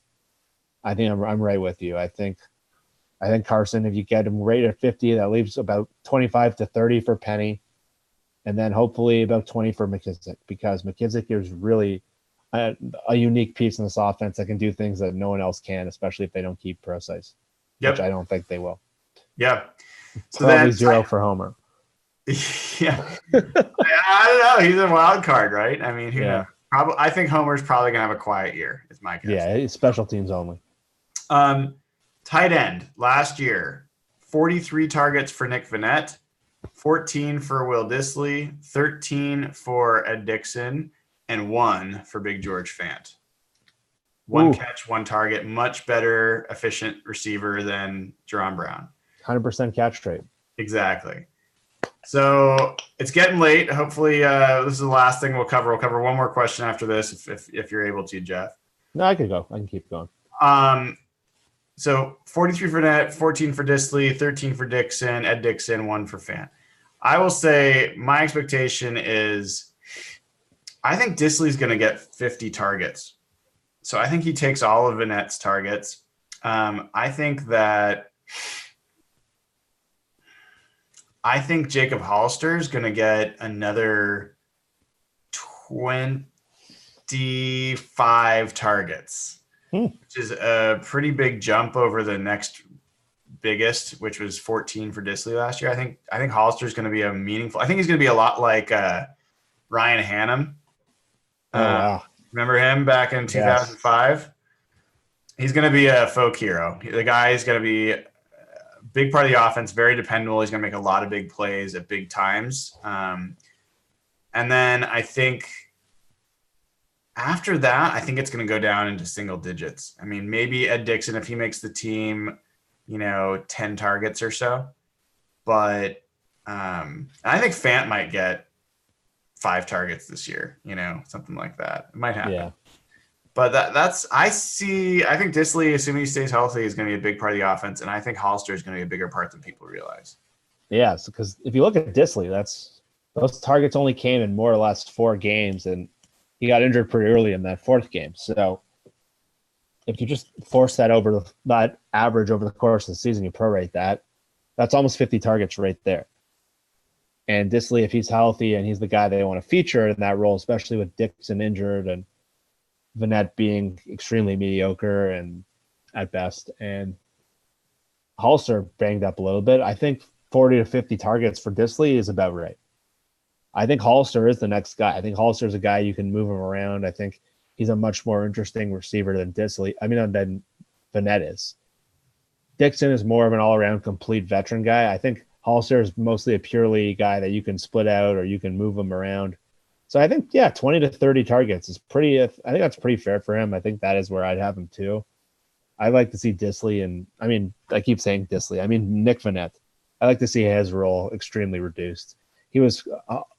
I think I'm right with you. I think Carson, if you get him rated at 50, that leaves about 25 to 30 for Penny, and then hopefully about 20 for McKissick, because McKissick is really a unique piece in this offense that can do things that no one else can, especially if they don't keep Prosise, which I don't think they will. Yeah. So probably 0 for Homer. Yeah. I don't know. He's a wild card, right? I mean, I think Homer's probably going to have a quiet year, is my guess. Yeah, it's special teams only. Tight end last year, 43 targets for Nick Vannett, 14 for Will Dissly, 13 for Ed Dixon, and 1 for Big George Fant. One catch, 1 target, much better, efficient receiver than Jerron Brown. 100% catch rate. Exactly. So it's getting late. Hopefully, this is the last thing we'll cover. We'll cover one more question after this, if you're able to, Jeff. No, I can go. I can keep going. So 43 for Vannett, 14 for Dissly, 13 for Dixon, Ed Dixon, 1 for Fant. I will say my expectation is I think Dissly's going to get 50 targets. So I think he takes all of Vannett's targets. I think Jacob Hollister is going to get another 25 targets, which is a pretty big jump over the next biggest, which was 14 for Disley last year. I think Hollister is going to be a meaningful. I think he's going to be a lot like Ryan Hannum. Oh wow! Remember him back in 2005? Yes. He's going to be a folk hero. The guy is going to be a big part of the offense, very dependable. He's going to make a lot of big plays at big times. And then I think after that, I think it's going to go down into single digits. I mean, maybe Ed Dickson, if he makes the team, 10 targets or so. But I think Fant might get 5 targets this year, something like that. It might happen. Yeah. But I think Disley, assuming he stays healthy, is going to be a big part of the offense. And I think Hollister is going to be a bigger part than people realize. Yeah, because if you look at Disley, those targets only came in more or less 4 games, and he got injured pretty early in that 4th game. So if you just force that average over the course of the season, you prorate that's almost 50 targets right there. And Disley, if he's healthy and he's the guy they want to feature in that role, especially with Dixon injured and Vanette being extremely mediocre and at best, and Hollister banged up a little bit, I think 40 to 50 targets for Disley is about right. I think Hollister is the next guy. I think Hollister is a guy you can move him around. I think he's a much more interesting receiver than than Vanette is. Dixon is more of an all-around complete veteran guy. I think Hollister is mostly a purely guy that you can split out or you can move him around. So I think, 20 to 30 targets is I think that's pretty fair for him. I think that is where I'd have him too. I'd like to see Disley, and I keep saying Disley. Nick Vanette. I like to see his role extremely reduced. He was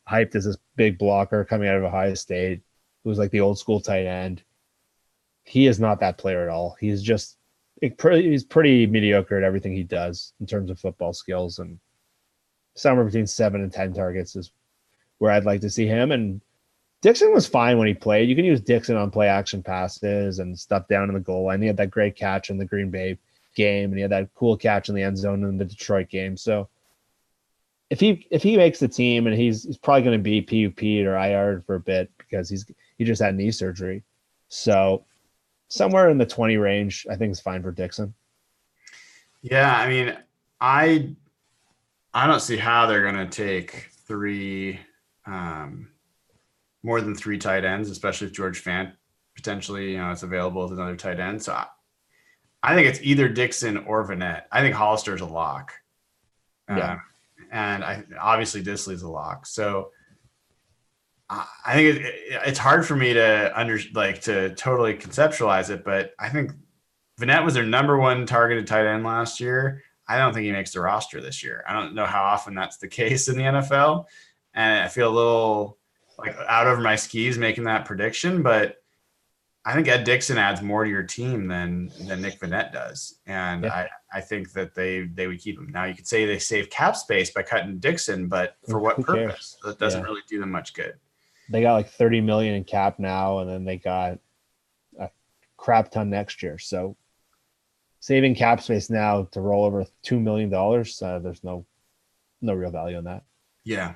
hyped as this big blocker coming out of Ohio State, who was like the old school tight end. He is not that player at all. He's pretty mediocre at everything he does in terms of football skills, and somewhere between 7 and 10 targets is where I'd like to see him. And Dixon was fine when he played. You can use Dixon on play action passes and stuff down in the goal line. He had that great catch in the Green Bay game, and he had that cool catch in the end zone in the Detroit game. So if he makes the team, and he's probably going to be PUP'd or IR'd for a bit because he just had knee surgery. So somewhere in the 20 range, I think is fine for Dixon. Yeah, I don't see how they're going to take 3 more than 3 tight ends, especially if George Fant potentially, is available as another tight end. So I think it's either Dixon or Vanette. I think Hollister's a lock. Yeah. And obviously Disley's a lock. So I think it's hard for me to totally conceptualize it, but I think Vanette was their number 1 targeted tight end last year. I don't think he makes the roster this year. I don't know how often that's the case in the NFL. And I feel a little out over my skis making that prediction, but I think Ed Dickson adds more to your team than Nick Vanette does. And yeah. I think that they would keep him. Now you could say they save cap space by cutting Dickson, but for what purpose? That doesn't really do them much good. They got $30 million in cap now, and then they got a crap ton next year. So saving cap space now to roll over $2 million, there's no real value in that. Yeah.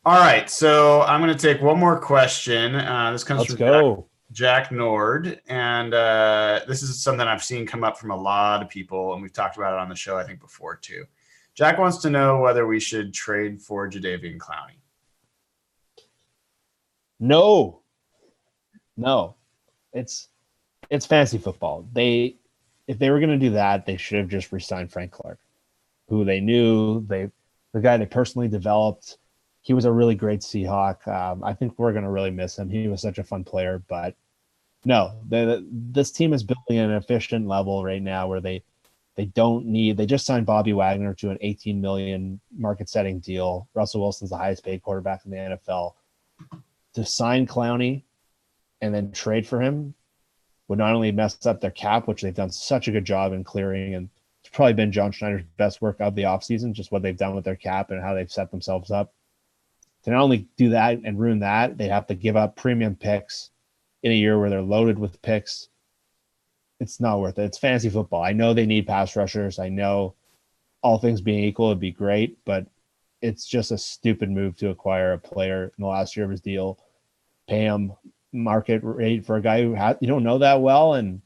All right. So I'm going to take one more question. This comes from Jack Nord. And this is something I've seen come up from a lot of people, and we've talked about it on the show, I think, before too. Jack wants to know whether we should trade for Jadeveon Clowney. No. It's fantasy football. If they were going to do that, they should have just re-signed Frank Clark, who they knew, the guy they personally developed. He was a really great Seahawk. I think we're going to really miss him. He was such a fun player, but no, this team is building at an efficient level right now where they just signed Bobby Wagner to an $18 million market-setting deal. Russell Wilson's the highest-paid quarterback in the NFL. To sign Clowney and then trade for him would not only mess up their cap, which they've done such a good job in clearing, and it's probably been John Schneider's best work of the offseason, just what they've done with their cap and how they've set themselves up. To not only do that and ruin that, they'd have to give up premium picks in a year where they're loaded with picks. It's not worth it. It's fantasy football. I know they need pass rushers. I know all things being equal, it'd be great, but it's just a stupid move to acquire a player in the last year of his deal, pay him market rate for a guy who you don't know that well. And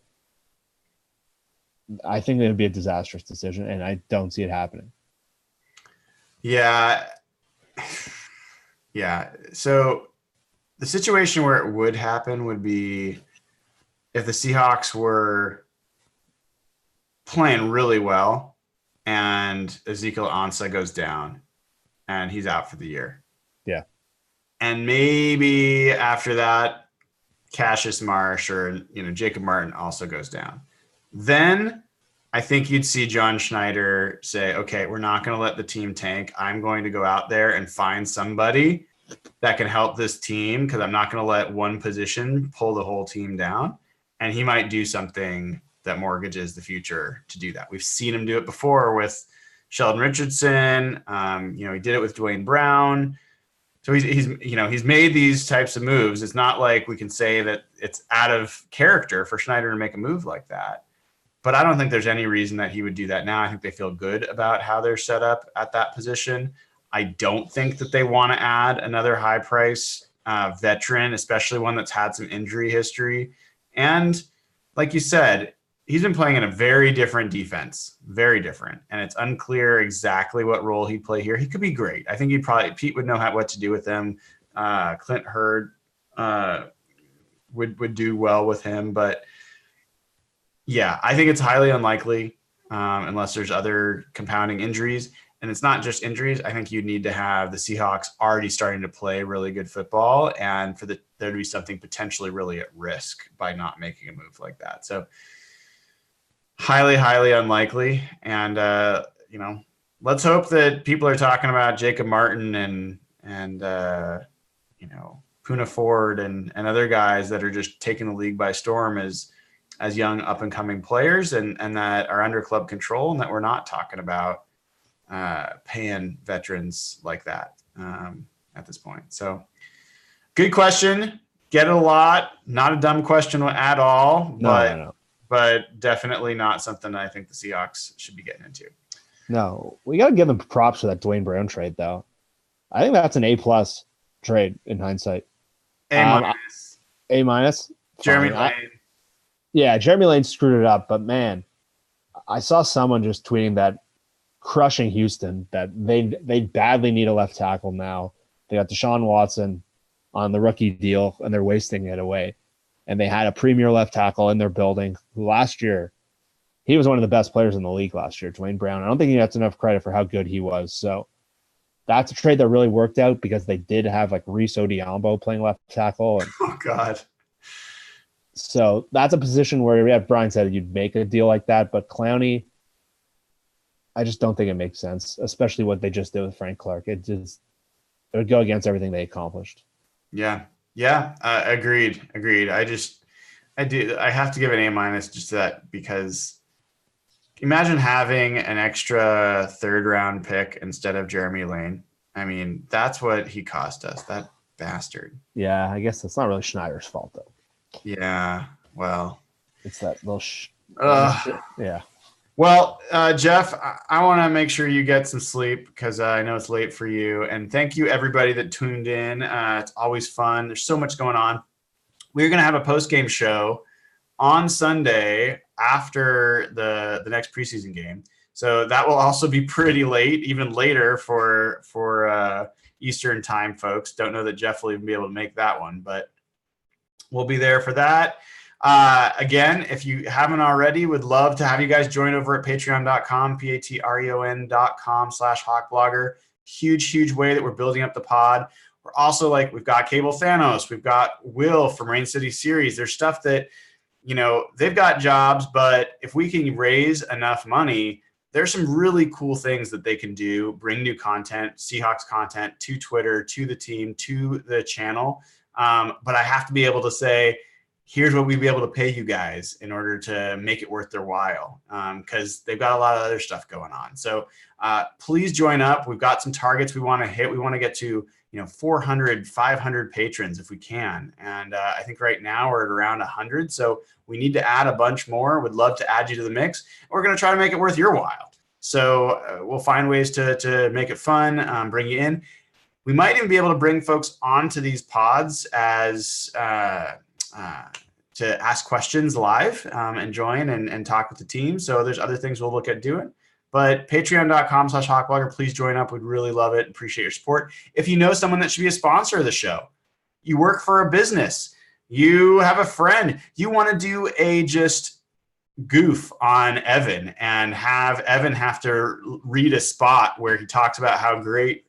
I think it would be a disastrous decision, and I don't see it happening. Yeah. Yeah. So the situation where it would happen would be if the Seahawks were playing really well and Ezekiel Ansah goes down and he's out for the year. Yeah. And maybe after that, Cassius Marsh or Jacob Martin also goes down. Then I think you'd see John Schneider say, okay, we're not going to let the team tank. I'm going to go out there and find somebody that can help this team because I'm not going to let one position pull the whole team down. And he might do something that mortgages the future to do that. We've seen him do it before with Sheldon Richardson. He did it with Dwayne Brown. So he's made these types of moves. It's not like we can say that it's out of character for Schneider to make a move like that. But I don't think there's any reason that he would do that now. I think they feel good about how they're set up at that position. I don't think that they want to add another high price veteran, especially one that's had some injury history. And like you said, he's been playing in a very different defense, very different. And it's unclear exactly what role he'd play here. He could be great. I think Pete would know what to do with him. Clint Hurd would do well with him. But yeah, I think it's highly unlikely unless there's other compounding injuries. And it's not just injuries. I think you'd need to have the Seahawks already starting to play really good football and for there to be something potentially really at risk by not making a move like that. So highly, highly unlikely. And, let's hope that people are talking about Jacob Martin and Poona Ford and other guys that are just taking the league by storm as young up and coming players and that are under club control and that we're not talking about paying veterans like that at this point. So good question. Get it a lot. Not a dumb question at all, but definitely not something I think the Seahawks should be getting into. No, we got to give them props for that Dwayne Brown trade, though. I think that's an A+ trade in hindsight. A-. Jeremy Lane. Jeremy Lane screwed it up, but man, I saw someone just tweeting that crushing Houston, that they badly need a left tackle now. They got Deshaun Watson on the rookie deal, and they're wasting it away. And they had a premier left tackle in their building last year. He was one of the best players in the league last year, Dwayne Brown. I don't think he gets enough credit for how good he was. So that's a trade that really worked out because they did have like Reese Odiombo playing left tackle. And oh, God. So that's a position where, yeah, Brian said you'd make a deal like that. But Clowney, I just don't think it makes sense, especially what they just did with Frank Clark. It would go against everything they accomplished. Yeah. Agreed. I have to give an A- just to that because imagine having an extra third round pick instead of Jeremy Lane. I mean, that's what he cost us, that bastard. Yeah, I guess that's not really Schneider's fault, though. Yeah, well. It's that little yeah. Well, Jeff, I want to make sure you get some sleep because I know it's late for you. And thank you, everybody that tuned in. It's always fun. There's so much going on. We're going to have a post-game show on Sunday after the next preseason game. So that will also be pretty late, even later for Eastern time, folks. Don't know that Jeff will even be able to make that one, but we'll be there for that. Again, if you haven't already, would love to have you guys join over at patreon.com, patreon.com/hawkblogger. Huge way that we're building up the pod. We're also we've got Cable Thanos. We've got Will from Rain City Series. There's stuff that, they've got jobs, but if we can raise enough money, there's some really cool things that they can do, bring new content, Seahawks content to Twitter, to the team, to the channel. But I have to be able to say, here's what we'd be able to pay you guys in order to make it worth their while, because they've got a lot of other stuff going on. So please join up. We've got some targets we want to hit. We want to get to 400, 500 patrons if we can. And I think right now we're at around 100. So we need to add a bunch more. Would love to add you to the mix. We're going to try to make it worth your while. So we'll find ways to make it fun, bring you in. We might even be able to bring folks onto these pods as to ask questions live and join and talk with the team. So there's other things we'll look at doing. But patreon.com/hawkblogger, please join up. We'd really love it. Appreciate your support. If you know someone that should be a sponsor of the show, you work for a business, you have a friend, you want to do a just goof on Evan and have Evan have to read a spot where he talks about how great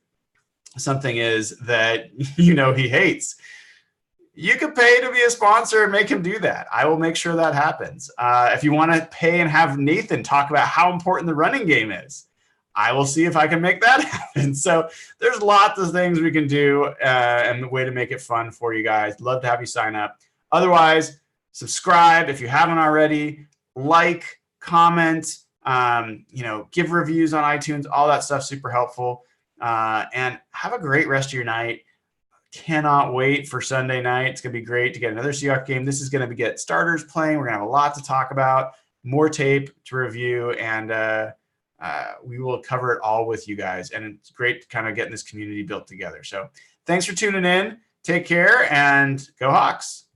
something is that he hates. You could pay to be a sponsor and make him do that. I will make sure that happens. If you want to pay and have Nathan talk about how important the running game is, I will see if I can make that happen. So there's lots of things we can do and the way to make it fun for you guys. Love to have you sign up. Otherwise, subscribe if you haven't already. Like, comment, give reviews on iTunes. All that stuff super helpful. And have a great rest of your night. Cannot wait for Sunday night. It's going to be great to get another Seahawks game. This is going to get starters playing. We're going to have a lot to talk about, more tape to review, and we will cover it all with you guys. And it's great to kind of getting this community built together. So thanks for tuning in. Take care and go Hawks.